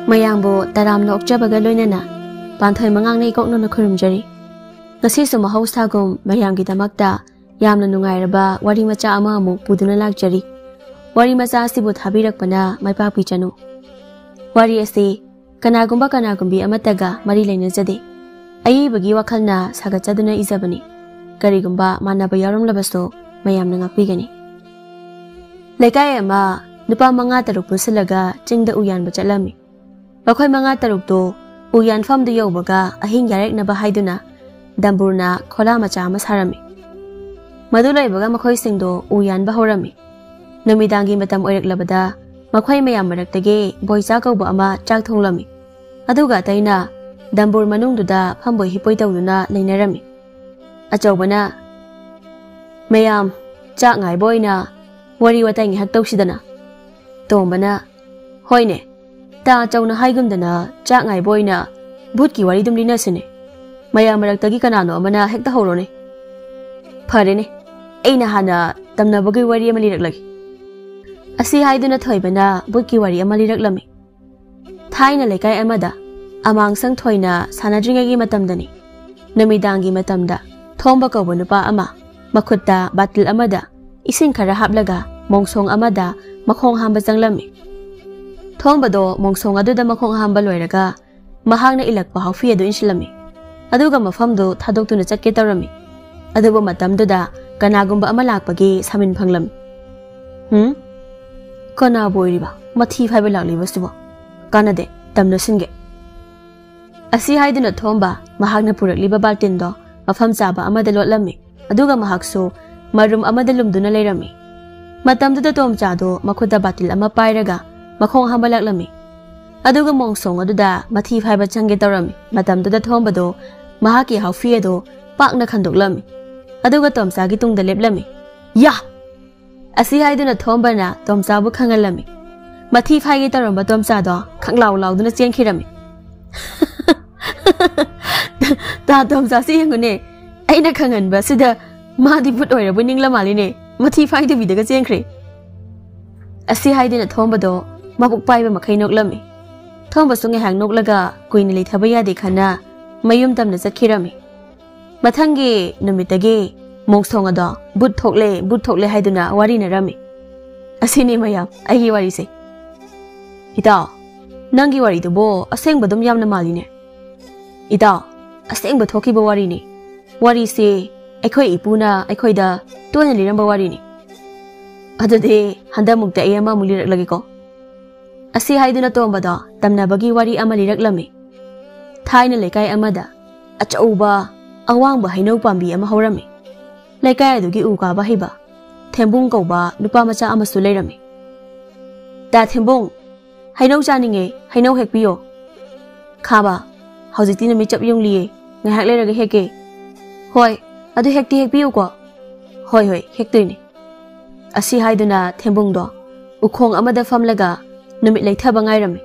mayangbo taram nok jabaga loinana panthoi mangang nei kokno na khurumjari ngasi su mahausagum mayamgi damakta yamna nungairaba wari macha ama amu puduna lakjari wari macha asibu thabirakpana maipa pichanu wari ase kanagumba kanagumbi amataga mari leinajade ayibagi wakhalna sagachaduna izabani karigumba manaba yaramlabaso mayamna ngakpigani lekai ama nupa manga taruk pusilaga chingda uyanba chalami bakhoi manga taruk to uyan famdu yobaga ahing yareknaba haiduna damburna khola macha ama sarami madu laibaga makhoi singdo uyan ba horami namidangi matam oireklabada makhoi mayam maraktage boicha kauba ama chak thonglami aduga taina dambur manungduda phamboi hipoi tawduna leinarami achobana mayam chak ngai boina wari watai ngihak tawsidana tombana hoine ta chawna haigumdana chak ngai boina bhutki wari dum linasine mayam maraktagi kanano amana hekta horone farene aina hana tamnabagi wari ama liraklagi asi haiduna thoibana bhutki wari ama liraklami thaina lekai amada amang sang thoina sanadringagi matamdani namidangi matamda thomba kauba nupa ama makhutta batil amada ising khara haplaga mongsong amada makhong hamba janglami thombado mongsong aduda makhong hamba loiraga mahangna ilakpa haufi adu insilami aduga mafamdu thadoktuna chatke tawrami aduba matamduda kanagumba ama lakpagi samin phanglami kana boiriba mathi phaiba laklibasuba kanade tamna singe asi haiduna thomba mahagna purakliba baltindo mafam chaba amada lotlami aduga mahaksu marum amada lumduna leirami matamduda tomchado makhuda batil ama pairaga makhong hamba laklami aduga mongsong aduda mathi phaiba change tawrami matamduda thombado mahaki haufi ado pakna khandoklami aduga tomchagi tungda leplami ya asi haiduna thombana tomchabu khangalami mathi phaigi taramba tomchado khanglaw lawduna chenkhirami ta tomcha si yengune aina khanganba sida madi put oirabu ningla maline mathi phaigi bidaga chenkhre asi haiduna thombado mabuk paiba makhai noklami thomba sunge hang noklaga kuini leithaba yade khana mayum tamna chakhirami mathangi numitagi mongsong ado but thokle haiduna wari narami asini mayam aigi wari se ita nangi wari dubo aseng badum yamna maline ita aseng ba thoki ba wari ni wari se aikhoi ipuna aikhoida toina liramba wari ni adade handa mukta ayama mulirak lagi ko asi haiduna tombada tamnabagi wari ama liraklami thaina lekai amada achauba awangba hainau pambi ama horami lekai adugi uka ba hiba thembung kauba nupa macha amasu leirami ta thembung hainau chaninge hainau hekpiyo khaba hojiti nami chap yongliye ngahak leiraga heke hoi adu hekti hekpiyo ko hoi hektoini asi haiduna thembung do ukhong amada famlaga numit leithaba ngairami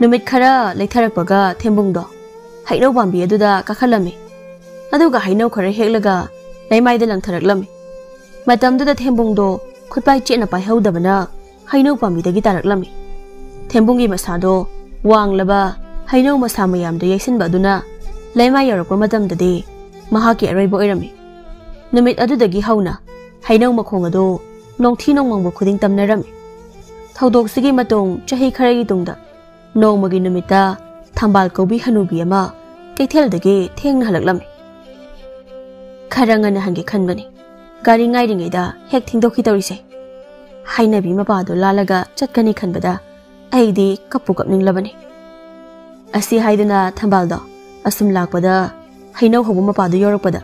numit khara leitharakpaga thembung do hainau pambi aduda kakhalami aduga hainau khara heklaga leimaida langtharaklami matamduda thembungdo khutpai chena pai haudabana hainau pamidagi taraklami thembungi masado wanglaba hainau masa mayamda yaisinba aduna leimai yarakpa matamdadi mahaki araiba oirami numit adudagi hauna hainau makhong ado nongthi nongmangbo khuding tamnarami thaudok-sigi matong chahi kharagi tungda nongmagi numita thambal kobi hanubi ama ketheldagi thengna halaklami kharangana hange khanbani gari ngairingaida hek thingdokhi tawrise hainabi mapado lalaga chatkani khanbada aidi kapu kapninglabani asi haiduna thambaldo asum lakpada hainau hobu mapado yorakpada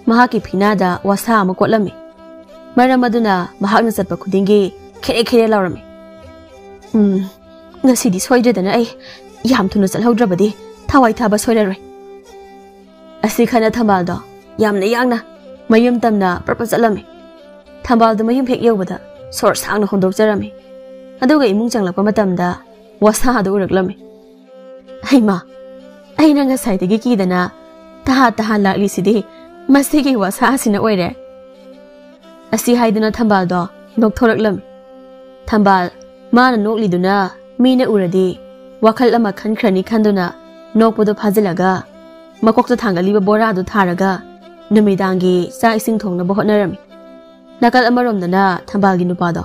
mahaki phinada wasa ama kotlami maramaduna mahakna chatpa khudingi khere lawrami ngasidi soidredana ai yam thuna chalhaudrabadi thawai thaba soiraroi asi khana thambaldo yamna yangna mayum tamna propazalami thambalda mayum hek yobada sor sangna hondokjarami aduga imung changlakpa matamda wasa adu uraklami aima aina nga saidagi kidana taha lakli sidi masigi wasa sina oire asi haiduna thambaldo nokthораklami thambal mana nokliduna mina uradi Wakal ama khankrani khanduna nokpodo phajilaga makokta thangali bora du tharaga namidangi sa ising thongna bo hotnarami nakal amaromdana thambalgi nupado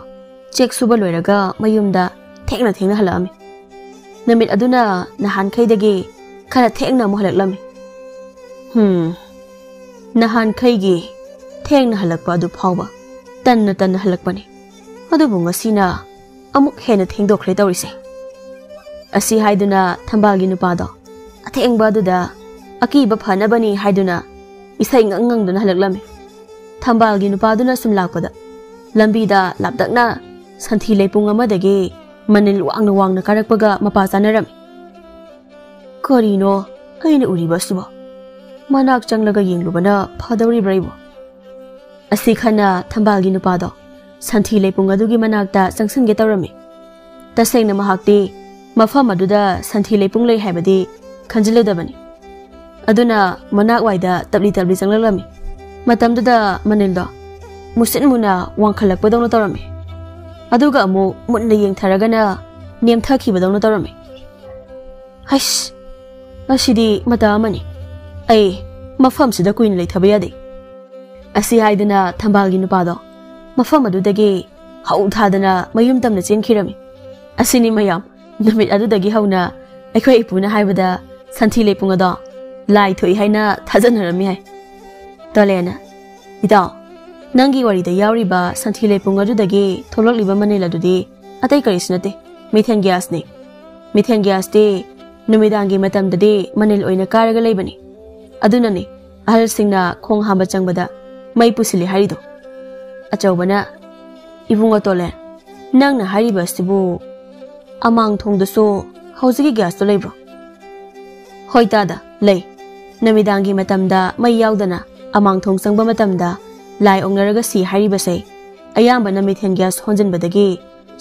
check suba loiraga mayumda thengna halami namit aduna nahan khaidagi khara thengna mo halaklami nahan khaigi thengna halakpa adu phawba tanna halakpani adu bunga sina amuk hena thengdokhre tawrise asi haiduna thambalgi nupado athengba duda akiba phanabani haiduna isai ngangduna halaklami thambalgi nupaduna sum lakpada lambida lapdakna santhi leipung amadagi manil wangna karakpaga mapa sanarami korino aina uriba suba manak changlaga yenglubana phadawri braibo asi khana thambalgi nupado santhi leipung adugi manakta sangsange tawrami tasengna mahakti mafam aduda santhi leipung lei haibadi khanjilodabani aduna manak waida tabli changlami matamduda manildo musin muna wangkhalakpadawna tawrami aduga amu munna yengtharagana nemthakibadawna tawrami haish asidi matamani ai mafamsida kuina leithaba yade asi haidana thambalgi nupado mafam adudagi hau thadana mayum tamna chenkhirami asini mayam namit adudagi hauna aikhoi ipuna haibada santhi leipung ado lai thoi haina thajanarami hai tolena ida nangi warida yawriba santhi leipung adudagi tholokliba manila dudi atai karisnate methane gas de numidangi matamdadi manil oina karaga leibani adunani ahal singna khong hamba changbada mai pusili harido achawbana ibunga tole nangna hariba sibu amang thongdaso haujigi gas to leibro hoitada lei namidangi matamda mai yaudana amang thong sangba matamda lai ongnaraga si haribase ayambana methane gas honjinbadagi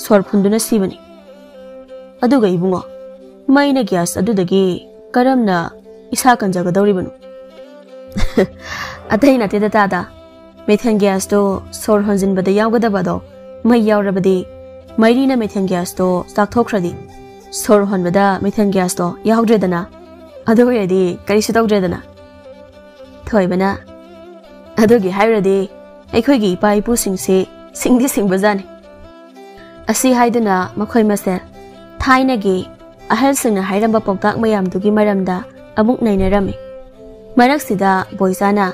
sor phunduna sibani aduga ibungo maina gas adudagi karamna isa kanjaga dawribanu ataina teda tada methane gas to sor honjinbada yawgadabado mai yawrabadi mairina methane gas to sakthokhradi sor honbada methane gas to yawdredana adoyadi karisi tawdredana thoibana adogi hairadi aikhoigi ipa ipu singse singdi singbajani asi haiduna makhoi masel thainagi ahal singna hairamba poktak mayamdugi maramda amuk nainarami maraksida boisana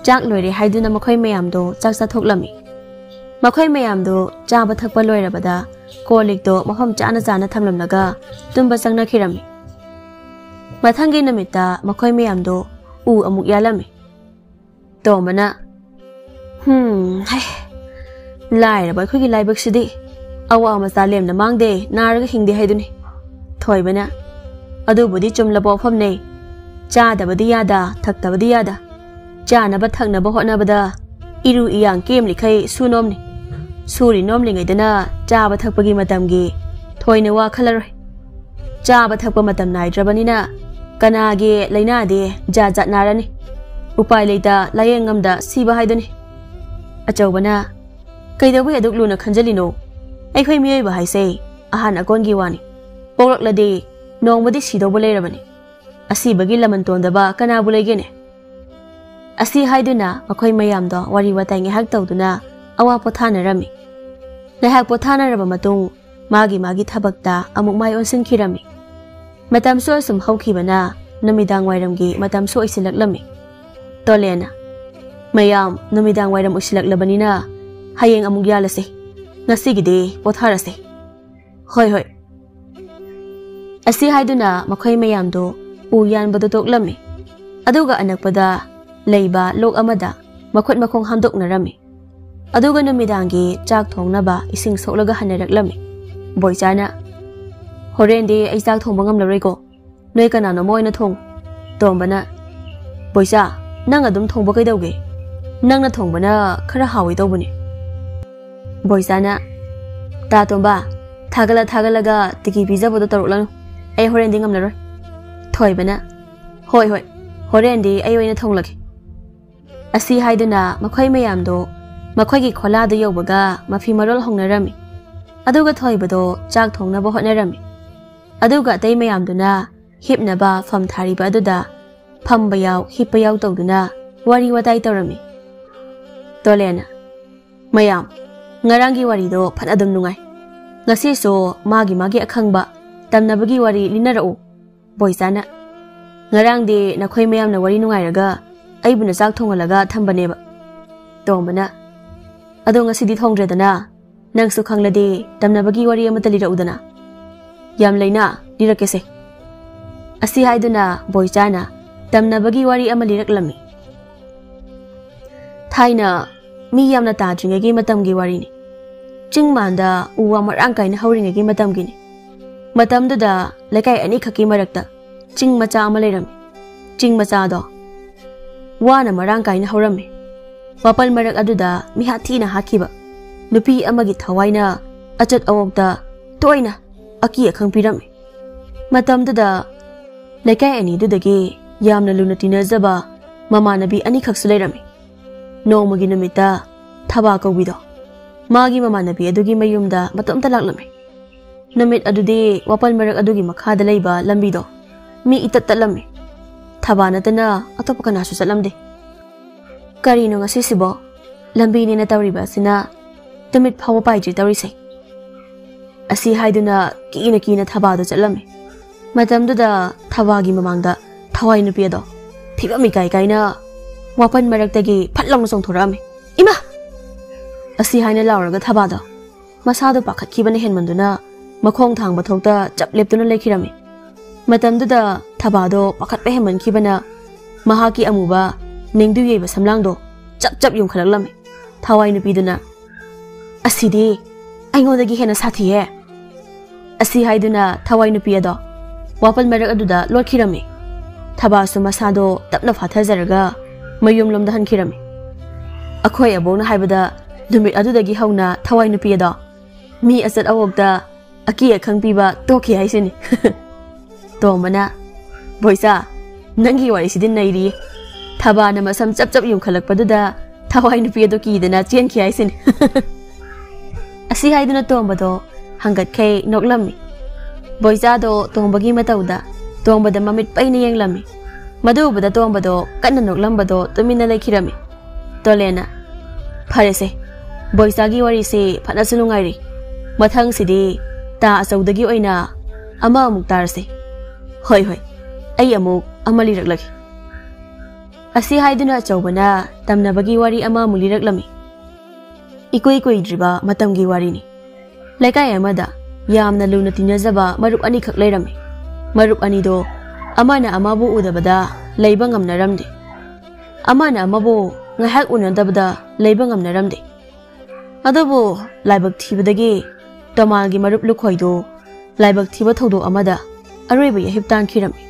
chak loire haiduna makhoi mayamdo chaksa thoklami makhoi mayamdo chaba thakpa loirabada kolikdo mahom chana thamlamlaga tumba changna khirami mathangi namita makhoi mayamdo u amuk yalami tomana hai lairaba khoi gi laibaksidi awa masa lemna mangde naraga hingde haiduni thoibana adubudi chumlabo famne chadabadi yada thaktabadi yada chanaba thaknaba hotnabada iru iyang kemli khai sunomni suri nomli ngaidana chaba thakpagi matamgi thoine wa khalaroi chaba thakpa matam naidrabanina kanage lainade jajat narani upai leita layengamda siba haiduni achawbana kaidawi adukluna khanjalino aikhoi miyoi haise ahan akongi wani porakladi nongmadi sidobo leirabani asibagi lamantondaba kanabu legene asi haiduna makhoi mayamdo wari watai ngehak tawduna awa pothanarami nahak pothanaraba matung magi thabakta amuk mai onsinkhirami matamso sum haukhibana namidang wairamgi matamso isilaklami tolena mayam namidang wairam usilaklabanina hayeng amuk yalase ngasigide potharase hoi asi haiduna makhoi mayamdo u yanbado toklami aduga anakpada leiba lok amada makhot makhong hamdoknarami aduga namidangi chak thongnaba ising soklaga haneraklami boichana horendi ai chak thongba ngamlaroiko noi kanano moina thong tombana boicha nang adum thongba kaidauge nangna thongbana khara hawi tawbuni boichana ta tomba thagalaga tiki pizabado taruklanu ai horendi ngamlaroi thoibana hoi horendi ai oina thonglage asi haiduna makhoi mayamdo makhoi kholadu yobaga mafi marol hongnarami aduga thoibado chak thongnaba hotnarami ꯑꯗꯨꯒ ꯑꯇꯩ ꯃꯌꯥꯝꯗꯨꯅ ꯍꯤꯞꯅꯕ ꯐꯝ ꯊꯥꯔꯤꯕ ꯑꯗꯨꯗ ꯐꯝꯕ ꯌꯥꯎ ꯍꯤꯞꯄ ꯌꯥꯎ ꯇꯧꯗꯨꯅ ꯋꯥꯔꯤ ꯋꯥꯇꯥꯏ ꯇꯧꯔꯝꯃꯤ꯫ ꯇꯣꯂꯦꯅ ꯃꯌꯥꯝ ꯉꯔꯥꯡꯒꯤ ꯋꯥꯔꯤꯗꯣ ꯐꯅ ꯑꯗꯨꯝ ꯅꯨꯡꯉꯥꯏ꯫ ꯉꯁꯤꯁꯨ ꯃꯥꯒꯤ ꯑꯈꯪꯕ ꯇꯝꯅꯕꯒꯤ ꯋꯥꯔꯤ ꯂꯤꯅꯔꯛꯎ꯫ ꯕꯣꯏꯆꯥꯅ ꯉꯔꯥꯡꯗꯤ ꯅꯈꯣꯏ ꯃꯌꯥꯝꯅ ꯋꯥꯔꯤ ꯅꯨꯡꯉꯥꯏꯔꯒ ꯑꯩꯕꯨꯅ ꯆꯥꯛ ꯊꯣꯡꯍꯜꯂꯒ ꯊꯝꯕꯅꯦꯕ꯫ ꯇꯣꯝꯕꯅ ꯑꯗꯣ ꯉꯁꯤꯗꯤ ꯊꯣꯡꯗ꯭ꯔꯦꯗꯅ ꯅꯪꯁꯨ ꯈꯪꯂꯗꯤ ꯇꯝꯅꯕꯒꯤ ꯋꯥꯔꯤ ꯑꯃꯇ ꯂꯤꯔꯛꯎꯗꯅ꯫ ꯌꯥꯝ ꯂꯩꯅ ꯂꯤꯔꯛꯀꯦꯁꯦ꯫ ꯑꯁꯤ ꯍꯥꯏꯗꯨꯅ ꯕꯣꯏꯆꯥꯅ ꯇꯝꯅꯕꯒꯤ ꯋꯥꯔꯤ ꯑꯃ ꯂꯤꯔꯛꯂꯝꯃꯤ꯫ ꯊꯥꯏꯅ ꯃꯤ ꯌꯥꯝꯅ ꯇꯥꯗ꯭ꯔꯤꯉꯩꯒꯤ ꯃꯇꯝꯒꯤ ꯋꯥꯔꯤꯅꯤ꯫ ꯆꯤꯡꯃꯥꯟꯗ ꯎ ꯋꯥ ꯃꯔꯥꯡ ꯀꯥꯏꯅ ꯍꯧꯔꯤꯉꯩꯒꯤ ꯃꯇꯝꯒꯤꯅꯤ꯫ ꯃꯇꯝꯗꯨꯗ ꯂꯩꯀꯥꯏ ꯑꯅꯤꯈꯛꯀꯤ ꯃꯔꯛꯇ ꯆꯤꯡ ꯃꯆꯥ ꯑꯃ ꯂꯩꯔꯝꯃꯤ꯫ ꯆꯤꯡ ꯃꯆꯥꯗꯣ ꯋꯥꯅ ꯃꯔꯥꯡ ꯀꯥꯏꯅ ꯍꯧꯔꯝꯃꯤ꯫ ꯋꯥꯄꯜ ꯃꯔꯛ ꯑꯗꯨꯗ ꯃꯤꯍꯥꯠꯊꯤꯅ ꯍꯥꯠꯈꯤꯕ ꯅꯨꯄꯤ ꯑꯃꯒꯤ ꯊꯋꯥꯏꯅ ꯑꯆꯠ ꯑꯋꯣꯛꯇ ꯇꯣꯏꯅ ꯑꯀꯤ ꯑꯈꯪ ꯄꯤꯔꯝꯃꯤ꯫ ꯃꯇꯝꯗꯨꯗ ꯂꯩꯀꯥꯏ ꯑꯅꯤꯗꯨꯗꯒꯤ ꯌꯥꯝꯅ ꯂꯨꯅ ꯇꯤꯟꯅꯖꯕ ꯃꯃꯥꯟꯅꯕꯤ ꯑꯅꯤꯈꯛꯁꯨ ꯂꯩꯔꯝꯃꯤ꯫ ꯅꯣꯡꯃꯒꯤ ꯅꯨꯃꯤꯠꯇ ꯊꯕꯥ ꯀꯧꯕꯤꯗꯣ ꯃꯥꯒꯤ ꯃꯃꯥꯟꯅꯕꯤ ꯑꯗꯨꯒꯤ ꯃꯌꯨꯝꯗ ꯃꯇꯣꯝꯇ ꯂꯥꯛꯂꯝꯃꯤ꯫ ꯅꯨꯃꯤꯠ ꯑꯗꯨꯗꯤ ꯋꯥꯄꯜ ꯃꯔꯛ ꯑꯗꯨꯒꯤ ꯃꯈꯥꯗ ꯂꯩꯕ ꯂꯝꯕꯤꯗꯣ ꯃꯤ ꯏꯇꯠ ꯇꯠꯂꯝꯃꯤ꯫ ꯊꯕꯥ ꯅꯠꯇꯅ ꯑꯇꯣꯞꯄ ꯀꯅꯥꯁꯨ ꯆꯠꯂꯝꯗꯦ꯫ ꯀꯔꯤꯅꯣ ꯉꯁꯤꯁꯤꯕꯣ ꯂꯝꯕꯤꯅꯦꯅ ꯇꯧꯔꯤꯕ ꯑꯁꯤꯅ ꯇꯨꯃꯤꯠ ꯐꯥꯎꯕ ꯄꯥꯏꯗ꯭ꯔꯤ ꯇꯧꯔꯤꯁꯦ꯫ ꯑꯁꯤ ꯍꯥꯏꯗꯨꯅ ꯀꯤꯅ ꯊꯕꯥꯗꯣ ꯆꯠꯂꯝꯃꯤ꯫ ꯃꯇꯝꯗꯨꯗ ꯊꯕꯥꯒꯤ ꯃꯃꯥꯡꯗ ꯊꯋꯥꯏ ꯅꯨꯄꯤ ꯑꯗꯣ ꯐꯤꯕꯝ ꯏꯀꯥꯏ ꯀꯥꯏꯅ ꯋꯥꯄꯜ ꯃꯔꯛꯇꯒꯤ ꯐꯠ ꯂꯥꯎꯅ ꯆꯣꯡꯊꯣꯔꯛꯑꯝꯃꯤ꯫ ꯏꯃꯥ! ꯑꯁꯤ ꯍꯥꯏꯅ ꯂꯥꯎꯔꯒ ꯊꯕꯥꯗꯣ ꯃꯁꯥꯗꯣ ꯄꯥꯈꯠꯈꯤꯕꯅ ꯍꯦꯟꯃꯟꯗꯨꯅ ꯃꯈꯣꯡ ꯊꯥꯡꯕ ꯊꯣꯛꯇ ꯆꯞ ꯂꯦꯞꯇꯨꯅ ꯂꯩꯈꯤꯔꯝꯃꯤ꯫ ꯃꯇꯝꯗꯨꯗ ꯊꯕꯥꯗꯣ ꯄꯥꯈꯠꯄ ꯍꯦꯟꯃꯟꯈꯤꯕꯅ ꯃꯍꯥꯛꯀꯤ ꯑꯃꯨꯕ ꯅꯤꯡꯗꯨ ꯌꯩꯕ ꯁꯝꯂꯥꯡꯗꯣ ꯆꯞ ꯌꯨꯡꯈꯠꯂꯛꯂꯝꯃꯤ꯫ ꯊꯋꯥꯏ ꯅꯨꯄꯤꯗꯨꯅ ꯑꯁꯤꯗꯤ ꯑꯩꯉꯣꯟꯗꯒꯤ ꯍꯦꯟꯅ ꯁꯥꯊꯤꯌꯦ꯫ ꯑꯁꯤ ꯍꯥꯏꯗꯨꯅ ꯊꯋꯥꯏ ꯅꯨꯄꯤ ꯑꯗꯣ ꯋꯥꯄꯜ ꯃꯔꯛ ꯑꯗꯨꯗ ꯂꯣꯠꯈꯤꯔꯝꯃꯤ꯫ ꯊꯕꯥꯁꯨ ꯃꯁꯥꯗꯣ ꯇꯞꯅ ꯐꯥꯊꯖꯔꯒ ꯃꯌꯨꯝꯂꯣꯝꯗ ꯍꯟꯈꯤꯔꯝꯃꯤ꯫ ꯑꯩꯈꯣꯏ ꯑꯕꯣꯛꯅ ꯍꯥꯏꯕꯗ ꯅꯨꯃꯤꯠ ꯑꯗꯨꯗꯒꯤ ꯍꯧꯅ ꯊꯋꯥꯏ ꯅꯨꯄꯤ ꯑꯗꯣ ꯃꯤ ꯑꯆꯠ ꯑꯋꯣꯛꯇ ꯑꯀꯤ ꯑꯈꯪ ꯄꯤꯕ ꯇꯣꯛꯈꯤ ꯍꯥꯏꯁꯤꯅꯤ꯫ ꯇꯣꯝꯕꯅ ꯕꯣꯏꯆꯥ ꯅꯪꯒꯤ ꯋꯥꯔꯤꯁꯤꯗꯤ ꯅꯩꯔꯤꯌꯦ꯫ ꯊꯕꯥꯅ ꯃꯁꯝ ꯆꯞ ꯌꯨꯡꯈꯠꯂꯛꯄꯗꯨꯗ ꯊꯋꯥꯏ ꯅꯨꯄꯤ ꯑꯗꯣ ꯀꯤꯗꯅ ꯆꯦꯟꯈꯤ ꯍꯥꯏꯁꯤꯅꯤ꯫ ꯑꯁꯤ ꯍꯥꯏꯗꯨꯅ ꯇꯣꯝꯕꯗꯣ ꯍꯪꯒꯠꯈꯩ ꯅꯣꯛꯂꯝꯃꯤ꯫ ꯕꯣꯏꯆꯥꯗꯣ ꯇꯣꯝꯕꯒꯤ ꯃꯇꯧꯗ ꯇꯣꯝꯕꯗ ꯃꯃꯤꯠ ꯄꯩꯅ ꯌꯦꯡꯂꯝꯃꯤ꯫ ꯃꯗꯨ ꯎꯕꯗ ꯇꯣꯝꯕꯗꯣ ꯀꯟꯅ ꯅꯣꯛꯂꯝꯕꯗꯣ ꯇꯨꯃꯤꯟꯅ ꯂꯩꯈꯤꯔꯝꯃꯤ꯫ ꯇꯣꯂꯦꯅ ꯐꯔꯦꯁꯦ ꯕꯣꯏꯆꯥꯒꯤ ꯋꯥꯔꯤꯁꯤ ꯐꯅꯁꯨ ꯅꯨꯡꯉꯥꯏꯔꯤ꯫ ꯃꯊꯪꯁꯤꯗꯤ ꯇꯥ ꯑꯆꯧꯗꯒꯤ ꯑꯣꯏꯅ ꯑꯃꯨꯛ ꯇꯥꯔꯁꯤ꯫ ꯍꯣꯏ ꯑꯩ ꯑꯃꯨꯛ ꯑꯃ ꯂꯤꯔꯛꯂꯒꯦ꯫ ꯑꯁꯤ ꯍꯥꯏꯗꯨꯅ ꯑꯆꯧꯕꯅ ꯇꯝꯅꯕꯒꯤ ꯋꯥꯔꯤ ꯑꯃꯃꯨꯛ ꯂꯤꯔꯛꯂꯝꯃꯤ꯫ ꯏꯀꯨꯏ ꯀꯨꯏꯗ꯭ꯔꯤꯕ ꯃꯇꯝꯒꯤ ꯋꯥꯔꯤꯅꯤ꯫ ꯂꯩꯀꯥꯏ ꯑꯃꯗ ꯌꯥꯝꯅ ꯂꯨꯅ ꯇꯤꯟꯅꯖꯕ ꯃꯔꯨꯞ ꯑꯅꯤꯈꯛ ꯂꯩꯔꯝꯃꯤ꯫ ꯃꯔꯨꯞ ꯑꯅꯤꯗꯣ ꯑꯃꯅ ꯑꯃꯕꯨ ꯎꯗꯕꯗ ꯂꯩꯕ ꯉꯝꯅꯔꯝꯗꯦ꯫ ꯑꯃꯅ ꯑꯃꯕꯨ ꯉꯥꯏꯍꯥꯛ ꯎꯅꯗꯕꯗ ꯂꯩꯕ ꯉꯝꯅꯔꯝꯗꯦ꯫ ꯑꯗꯨꯕꯨ ꯂꯥꯏꯕꯛ ꯊꯤꯕꯗꯒꯤ ꯇꯣꯃꯥꯜꯒꯤ ꯃꯔꯨꯞ ꯂꯨꯈꯣꯏꯗꯣ ꯂꯥꯏꯕꯛ ꯊꯤꯕ ꯊꯧꯗꯣꯛ ꯑꯃꯗ ꯑꯔꯣꯏꯕ ꯌꯥꯍꯤꯞ ꯇꯥꯟꯈꯤꯔꯝꯃꯤ꯫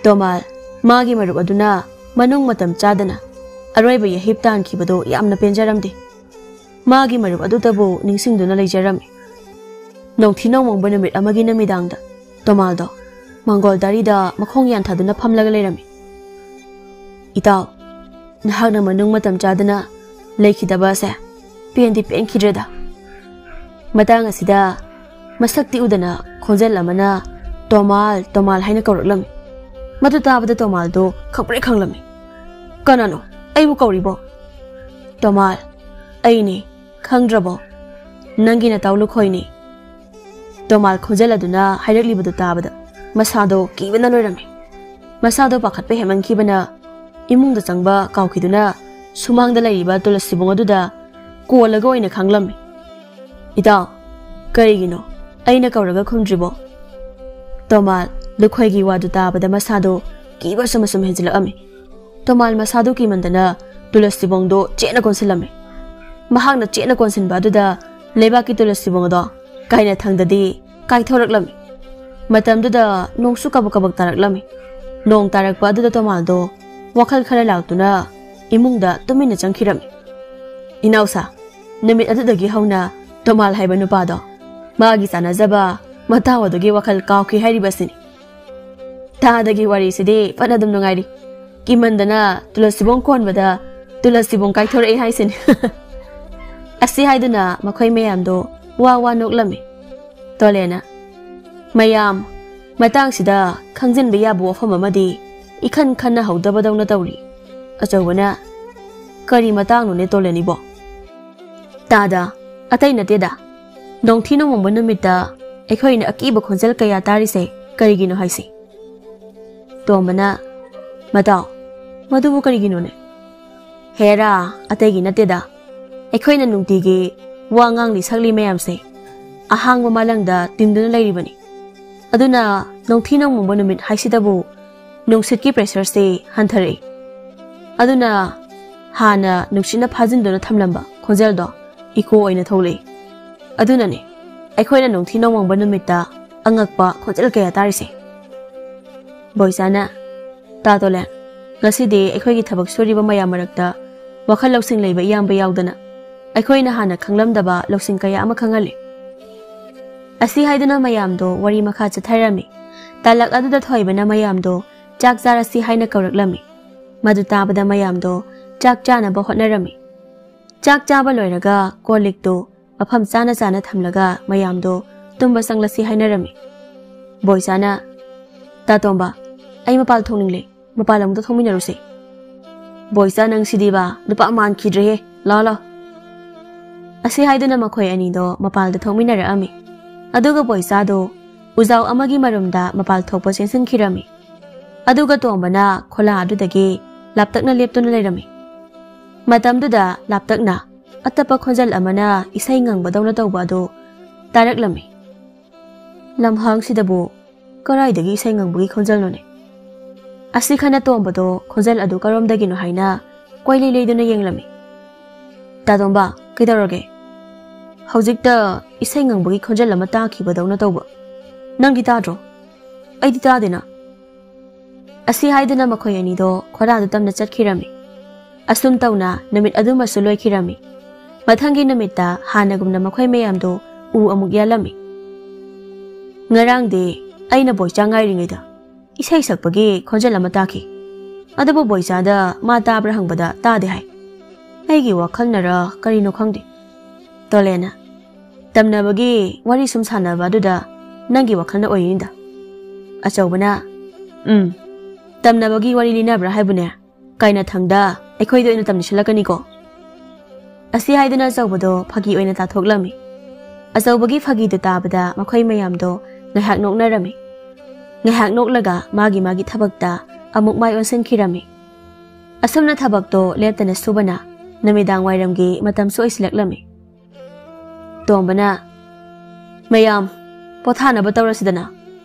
ꯇꯣꯃꯥꯜ ꯃꯥꯒꯤ ꯃꯔꯨꯞ ꯑꯗꯨꯅ ꯃꯅꯨꯡ ꯃꯇꯝ ꯆꯥꯗꯅ ꯑꯔꯣꯏꯕ ꯌꯥꯍꯤꯞ ꯇꯥꯟꯈꯤꯕꯗꯣ ꯌꯥꯝꯅ ꯄꯦꯟꯖꯔꯝꯗꯦ꯫ ꯃꯥꯒꯤ ꯃꯔꯨꯞ ꯑꯗꯨꯇꯕꯨ ꯅꯤꯡꯁꯤꯡꯗꯨꯅ ꯂꯩꯖꯔꯝꯃꯤ꯫ ꯅꯣꯡꯊꯤ ꯅꯣꯡꯃꯪꯕ ꯅꯨꯃꯤꯠ ꯑꯃꯒꯤ ꯅꯨꯃꯤꯗꯥꯡꯗ ꯇꯣꯃꯥꯜꯗꯣ ꯃꯪꯒꯣꯜ ꯗꯥꯔꯤꯗ ꯃꯈꯣꯡ ꯌꯥꯟꯊꯗꯨꯅ ꯐꯝꯂꯒ ꯂꯩꯔꯝꯃꯤ꯫ ꯏꯇꯥꯎ ꯅꯍꯥꯛꯅ ꯃꯅꯨꯡ ꯃꯇꯝ ꯆꯥꯗꯅ ꯂꯩꯈꯤꯗꯕ ꯑꯁꯦ ꯄꯦꯟꯗꯤ ꯄꯦꯟꯈꯤꯗ꯭ꯔꯦꯗ꯫ ꯃꯇꯥꯡ ꯑꯁꯤꯗ ꯃꯁꯛꯇꯤ ꯎꯗꯅ ꯈꯣꯟꯖꯦꯜ ꯑꯃꯅ ꯇꯣꯃꯥꯜ ꯍꯥꯏꯅ ꯀꯧꯔꯛꯂꯝꯃꯤ꯫ ꯃꯗꯨ ꯇꯥꯕꯗ ꯇꯣꯃꯥꯜꯗꯣ ꯈꯪꯄ꯭ꯔꯦꯛ ꯈꯪꯂꯝꯃꯤ꯫ ꯀꯅꯥꯅꯣ ꯑꯩꯕꯨ ꯀꯧꯔꯤꯕꯣ? ꯇꯣꯃꯥꯜ ꯑꯩꯅꯦ ꯈꯪꯗ꯭ꯔꯕꯣ? ꯅꯪꯒꯤ ꯅꯇꯥꯎ ꯂꯨꯈꯣꯏꯅꯦ꯫ ꯇꯣꯃꯥꯜ ꯈꯣꯟꯖꯦꯜ ꯑꯗꯨꯅ ꯍꯥꯏꯔꯛꯂꯤꯕꯗꯨ ꯇꯥꯕꯗ ꯃꯁꯥꯗꯣ ꯀꯤꯕꯅ ꯂꯣꯏꯔꯝꯃꯤ꯫ ꯃꯁꯥꯗꯣ ꯄꯥꯈꯠꯄ ꯍꯦꯟꯃꯟꯈꯤꯕꯅ ꯏꯃꯨꯡꯗ ꯆꯪꯕ ꯀꯥꯎꯈꯤꯗꯨꯅ ꯁꯨꯃꯥꯡꯗ ꯂꯩꯔꯤꯕ ꯇꯨꯂꯁꯤꯕꯣꯡ ꯑꯗꯨꯗ ꯀꯣꯜꯂꯒ ꯑꯣꯏꯅ ꯈꯪꯂꯝꯃꯤ꯫ ꯏꯇꯥꯎ ꯀꯔꯤꯒꯤꯅꯣ ꯑꯩꯅ ꯀꯧꯔꯒ ꯈꯨꯝꯗ꯭ꯔꯤꯕꯣ? ꯇꯣꯃꯥꯜ ꯂꯨꯈꯣꯏꯒꯤ ꯋꯥꯗꯨ ꯇꯥꯕꯗ ꯃꯁꯥꯗꯣ ꯀꯤꯕ ꯁꯨꯝ ꯍꯦꯟꯖꯤꯜꯂꯛꯑꯝꯃꯤ꯫ ꯇꯣꯃꯥꯜ ꯃꯁꯥꯗꯣ ꯀꯤꯃꯟꯗꯅ ꯇꯨꯂꯁꯤꯕꯣꯡꯗꯣ ꯆꯦꯠꯅ ꯀꯣꯟꯁꯤꯜꯂꯝꯃꯤ꯫ ꯃꯍꯥꯛꯅ ꯆꯦꯠꯅ ꯀꯣꯟꯁꯤꯟꯕ ꯑꯗꯨꯗ ꯂꯩꯕꯥꯛꯀꯤ ꯇꯨꯂꯁꯤꯕꯣꯡ ꯑꯗꯣ ꯀꯥꯏꯅꯊꯪꯗꯗꯤ ꯀꯥꯏꯊꯣꯔꯛꯂꯝꯃꯤ꯫ ꯃꯇꯝꯗꯨꯗ ꯅꯣꯡꯁꯨ ꯀꯕꯛ ꯇꯥꯔꯛꯂꯝꯃꯤ꯫ ꯅꯣꯡ ꯇꯥꯔꯛꯄ ꯑꯗꯨꯗ ꯇꯣꯃꯥꯜꯗꯣ ꯋꯥꯈꯜ ꯈꯔ ꯂꯥꯛꯇꯨꯅ ꯏꯃꯨꯡꯗ ꯇꯨꯃꯤꯟꯅ ꯆꯪꯈꯤꯔꯝꯃꯤ꯫ ꯏꯅꯥꯎꯁꯥ ꯅꯨꯃꯤꯠ ꯑꯗꯨꯗꯒꯤ ꯍꯧꯅ ꯇꯣꯃꯥꯜ ꯍꯥꯏꯕ ꯅꯨꯄꯥꯗꯣ ꯃꯥꯒꯤ ꯆꯥꯟꯅꯖꯕ ꯃꯇꯥꯎ ꯑꯗꯨꯒꯤ ꯋꯥꯈꯜ ꯀꯥꯎꯈꯤ ꯍꯥꯏꯔꯤꯕꯁꯤꯅꯤ꯫ ꯇꯥꯗꯒꯤ ꯋꯥꯔꯤꯁꯤꯗꯤ ꯐꯅ ꯑꯗꯨꯝ ꯅꯨꯡꯉꯥꯏꯔꯤ꯫ ꯀꯤꯃꯟꯗꯅ ꯇꯨꯂꯁꯤꯕꯣꯡ ꯀꯣꯟꯕꯗ ꯇꯨꯂꯁꯤꯕꯣꯡ ꯀꯥꯏꯊꯣꯔꯛꯏ ꯍꯥꯏꯁꯤꯅꯤ꯫ ꯑꯁꯤ ꯍꯥꯏꯗꯨꯅ ꯃꯈꯣꯏ ꯃꯌꯥꯝꯗꯣ ꯋꯥ ꯅꯣꯛꯂꯝꯃꯤ꯫ ꯇꯣꯂꯦꯅ ꯃꯌꯥꯝ ꯃꯇꯥꯡꯁꯤꯗ ꯈꯪꯖꯤꯟꯕ ꯌꯥꯕ ꯋꯥꯐꯝ ꯑꯃꯗꯤ 이칸 칸나 ꯍꯧꯗꯕꯗꯧꯅ ꯇꯧꯔꯤ ꯑꯆꯧꯕꯅ ꯀꯔꯤ ꯃꯇꯥꯡꯅꯣꯅꯦ ꯇꯣꯂꯦꯟꯏꯕꯣ ꯇꯥꯗ ꯑꯇꯩ ꯅꯠꯇꯦꯗ ꯅꯣꯡꯊꯤ ꯅꯣꯡꯃꯪꯕ ꯅꯨꯃꯤꯠꯇ ꯑꯩꯈꯣꯏꯅ ꯑꯀꯤꯕ ꯈꯣꯟꯖꯦꯜ ꯀꯌꯥ ꯇꯥꯔꯤꯁꯦ ꯀꯔꯤꯒꯤꯅꯣ ꯍꯥꯏꯁꯤ ꯇꯣꯝꯕꯅ ꯃꯇꯥꯎ ꯃꯗꯨꯕꯨ ꯀꯔꯤꯒꯤꯅꯣꯅꯦ ꯍꯦꯔꯥ ꯑꯇꯩꯒꯤ ꯅꯠꯇꯦꯗ ꯑꯩꯈꯣꯏꯅ ꯅꯨꯡꯇꯤꯒꯤ ꯋꯥ ꯉꯥꯡꯂꯤ ꯁꯛꯂꯤ ꯃꯌꯥꯝꯁꯦ ꯑꯍꯥꯡꯕ ꯃꯥꯂꯪꯗ ꯇꯤꯡꯗꯨꯅ ꯂꯩꯔꯤꯕꯅꯤ ꯑꯗꯨꯅ ꯅꯣꯡꯊꯤ ꯅꯣꯡꯃꯪꯕ ꯅꯨꯃꯤꯠ ꯍꯥꯏꯁꯤꯗꯕꯨ ꯅꯨꯡꯁꯤꯠꯀꯤ ꯄ꯭ꯔꯦꯁꯔꯁꯦ ꯍꯟꯊꯔꯛꯏ ꯑꯗꯨꯅ ꯍꯥꯟꯅ ꯅꯨꯡꯁꯤꯠꯅ ꯐꯥꯖꯤꯟꯗꯨꯅ ꯊꯝꯂꯝꯕ ꯈꯣꯟꯖꯦꯜꯗꯣ ꯏꯀꯣ ꯑꯣꯏꯅ ꯊꯣꯛꯂꯛꯏ ꯑꯗꯨꯅꯅꯦ ꯑꯩꯈꯣꯏꯅ ꯅꯣꯡꯊꯤ ꯅꯣꯡꯃꯪꯕ ꯅꯨꯃꯤꯠꯇ ꯑꯉꯛꯄ ꯈꯣꯟꯖꯦꯜ ꯀꯌꯥ ꯇꯥꯔꯤꯁꯦ ꯕꯣꯏꯆꯥꯅ ꯇꯥ ꯇꯣꯂꯦꯟ ꯉꯁꯤꯗꯤ ꯑꯩꯈꯣꯏꯒꯤ ꯊꯕꯛ ꯁꯨꯔꯤꯕ ꯃꯌꯥꯝ ꯃꯔꯛꯇ ꯋꯥꯈꯜ ꯂꯧꯁꯤꯡ ꯂꯩꯕ ꯏꯌꯥꯝꯕ ꯌꯥꯎꯗꯅ ꯑꯩꯈꯣꯏꯅ ꯍꯥꯟꯅ ꯈꯪꯂꯝꯗꯕ ꯂꯧꯁꯤꯡ ꯀꯌꯥ ꯑꯃ ꯈꯪꯍꯜꯂꯤ ꯑꯁꯤ ꯍꯥꯏꯗꯨꯅ ꯃꯌꯥꯝꯗꯣ ꯋꯥꯔꯤ ꯃꯈꯥ ꯆꯠꯊꯔꯝꯃꯤ ꯇꯥꯂꯛ ꯑꯗꯨꯗ ꯊꯣꯏꯕꯅ ꯃꯌꯥꯝꯗꯣ ꯆꯥꯛ ꯆꯥꯔꯁꯤ ꯍꯥꯏꯅ ꯀꯧꯔꯛꯂꯝꯃꯤ ꯃꯗꯨ ꯇꯥꯕꯗ ꯃꯌꯥꯝꯗꯣ ꯆꯥꯛ ꯆꯥꯅꯕ ꯍꯣꯠꯅꯔꯝꯃꯤ ꯆꯥꯛ ꯆꯥꯕ ꯂꯣꯏꯔꯒ ꯀꯣꯜꯂꯤꯛꯇꯣ ꯃꯐꯝ ꯆꯥꯅ ꯆꯥꯅ ꯊꯝꯂꯒ ꯃꯌꯥꯝꯗꯣ ꯇꯨꯝꯕ ꯆꯪꯂꯁꯤ ꯍꯥꯏꯅꯔꯝꯃꯤ ꯕꯣꯏꯆꯥꯅ ꯇꯥꯇꯣꯝꯕ ꯑꯩ ꯃꯄꯥꯜ ꯊꯣꯛꯅꯤꯡꯂꯦ ꯃꯄꯥꯜ ꯂꯝꯗ ꯊꯣꯛꯃꯤꯟꯅꯔꯨꯁꯤ ꯕꯣꯏꯆꯥ ꯅꯪꯁꯤꯗꯤꯕ ꯅꯨꯄꯥ ꯃꯥꯟꯈꯤꯗ꯭ꯔꯦꯍꯦ ꯂꯥꯎ ꯂꯥꯎ ꯑꯁꯤ ꯍꯥꯏꯗꯨꯅ ꯃꯈꯣꯏ ꯑꯅꯤꯗꯣ ꯃꯄꯥꯜꯗ ꯊꯣꯛꯃꯤꯟꯅꯔꯛꯑꯝꯃꯤ ꯑꯗꯨꯒ ꯕꯣꯏꯆꯥꯗꯣ ꯎꯖꯥꯎ ꯑꯃꯒꯤ ꯃꯔꯨꯝꯗ ꯃꯄꯥꯜ ꯊꯣꯛꯄ ꯆꯦꯟꯁꯤꯟꯈꯤꯔꯝꯃꯤ ꯑꯗꯨꯒ ꯇꯣꯝꯕꯅ ꯈꯣꯂꯥ ꯑꯗꯨꯗꯒꯤ ꯂꯥꯞꯇꯛꯅ ꯂꯦꯞꯇꯨꯅ ꯂꯩꯔꯝꯃꯤ ꯃꯇꯝꯗꯨꯗ ꯂꯥꯞꯇꯛꯅ ꯑꯇꯞꯄ ꯈꯣꯟꯖꯦꯜ ꯑꯃꯅ ꯏꯁꯩ ꯉꯪꯕꯗꯧꯅ ꯇꯧꯕ ꯑꯗꯨ ꯇꯥꯔꯛꯂꯝꯃꯤ ꯂꯝꯍꯥꯡꯁꯤꯗꯕꯨ ꯀꯔꯥꯏꯗꯒꯤ ꯏꯁꯩ ꯉꯪꯕꯒꯤ ꯈꯣꯟꯖꯦꯜꯅꯣꯅꯦ ꯑꯁꯤ ꯈꯟꯅ ꯇꯣꯝꯕꯗꯣ ꯈꯣꯟꯖꯦꯜ ꯑꯗꯨ ꯀꯔꯣꯝꯗꯒꯤꯅꯣ ꯍꯥꯏꯅ ꯀꯣꯏꯂꯩ ꯂꯩꯗꯨꯅ ꯌꯦꯡꯂꯝꯃꯤ ꯇꯥꯇꯣꯝꯕ ꯀꯩꯗꯧꯔꯒꯦ ꯍꯧꯖꯤꯛꯇ ꯏꯁꯩ ꯉꯪꯕꯒꯤ ꯈꯣꯟꯖꯦꯜ ꯑꯃ ꯇꯥꯈꯤꯕꯗꯧꯅ ꯇꯧꯕ ꯅꯪꯗꯤ ꯇꯥꯗ꯭ꯔꯣ ꯑꯩꯗꯤ ꯇꯥꯗꯦꯅ ꯑꯁꯤ ꯍꯥꯏꯗꯨꯅ ꯃꯈꯣꯏ ꯑꯅꯤꯗꯣ ꯈꯣꯔꯥꯗꯨ ꯇꯝꯅ ꯆꯠꯈꯤꯔꯝꯃꯤ ꯑꯁꯨꯝ ꯇꯧꯅ ꯅꯨꯃꯤꯠ ꯑꯗꯨꯃꯁꯨ ꯂꯣꯏꯈꯤꯔꯝꯃꯤ ꯃꯊꯪꯒꯤ ꯅꯨꯃꯤꯠꯇ ꯍꯥꯟꯅꯒꯨꯝꯅ ꯃꯈꯣꯏ ꯃꯌꯥꯝꯗꯣ ꯎ ꯑꯃꯨꯛ ꯌꯥꯜꯂꯝꯃꯤ ꯉꯔꯥꯡꯗꯤ ꯑꯩꯅ ꯕꯣꯏꯆꯥ ꯉꯥꯏꯔꯤꯉꯩꯗ ꯏꯁꯩ ꯁꯛꯄꯒꯤ ꯈꯣꯟꯖꯦꯜ ꯑꯃ ꯇꯥꯈꯤ ꯑꯗꯨꯕꯨ ꯕꯣꯏꯆꯥꯗ ꯃꯥ ꯇꯥꯕ꯭ꯔꯥ ꯍꯪꯕꯗ ꯇꯥꯗꯦ ꯍꯥꯏ ꯑꯩꯒꯤ ꯋꯥꯈꯜꯅꯔ ꯀꯔꯤꯅꯣ ꯈꯪꯗꯦ ꯇꯣꯂꯦꯟꯅ ꯇꯝꯅꯕꯒꯤ ꯋꯥꯔꯤ ꯁꯨꯝ ꯁꯥꯟꯅꯕ ꯑꯗꯨꯗ ꯅꯪꯒꯤ ꯋꯥꯈꯜꯅ ꯑꯣꯏꯔꯤꯅꯤꯗ ꯑꯆꯧꯕꯅ ꯇꯝꯅꯕꯒꯤ ꯋꯥꯔꯤ ꯂꯤꯅꯕ꯭ꯔꯥ ꯍꯥꯏꯕꯅꯦ ꯀꯥꯏꯅꯊꯪꯗ ꯑꯩꯈꯣꯏꯗ ꯑꯣꯏꯅ ꯇꯝꯅꯤꯁꯤꯜꯂꯛꯀꯅꯤꯀꯣ ꯑꯁꯤ ꯍꯥꯏꯗꯨꯅ ꯑꯆꯧꯕꯗꯣ ꯐꯥꯒꯤ ꯑꯣꯏꯅ ꯇꯥꯊꯣꯛꯂꯝꯃꯤ ꯑꯆꯧꯕꯒꯤ ꯐꯥꯒꯤꯗꯨ ꯇꯥꯕꯗ ꯃꯈꯣꯏ ꯃꯌꯥꯝꯗꯣ ꯉꯥꯏꯍꯥꯛ ꯅꯣꯛꯅꯔꯝꯃꯤ ꯉꯥꯏꯍꯥꯛ ꯅꯣꯛꯂꯒ ꯃꯥꯒꯤ ꯊꯕꯛꯇ ꯑꯃꯨꯛ ꯃꯥꯏ ꯑꯣꯟꯁꯤꯟꯈꯤꯔꯝꯃꯤ ꯑꯁꯨꯝꯅ ꯊꯕꯛꯇꯣ ꯂꯦꯞꯇꯅ ꯁꯨꯕꯅ ꯅꯨꯃꯤꯗꯥꯡ ꯋꯥꯏꯔꯝꯒꯤ ꯃꯇꯝꯁꯨ ꯑꯣꯏꯁꯤꯜꯂꯛꯂꯝꯃꯤ ꯇꯣꯝꯕꯅ ꯃꯌꯥꯝ ꯄꯣꯊꯥꯅꯕ ꯇꯧꯔꯁꯤꯗꯅ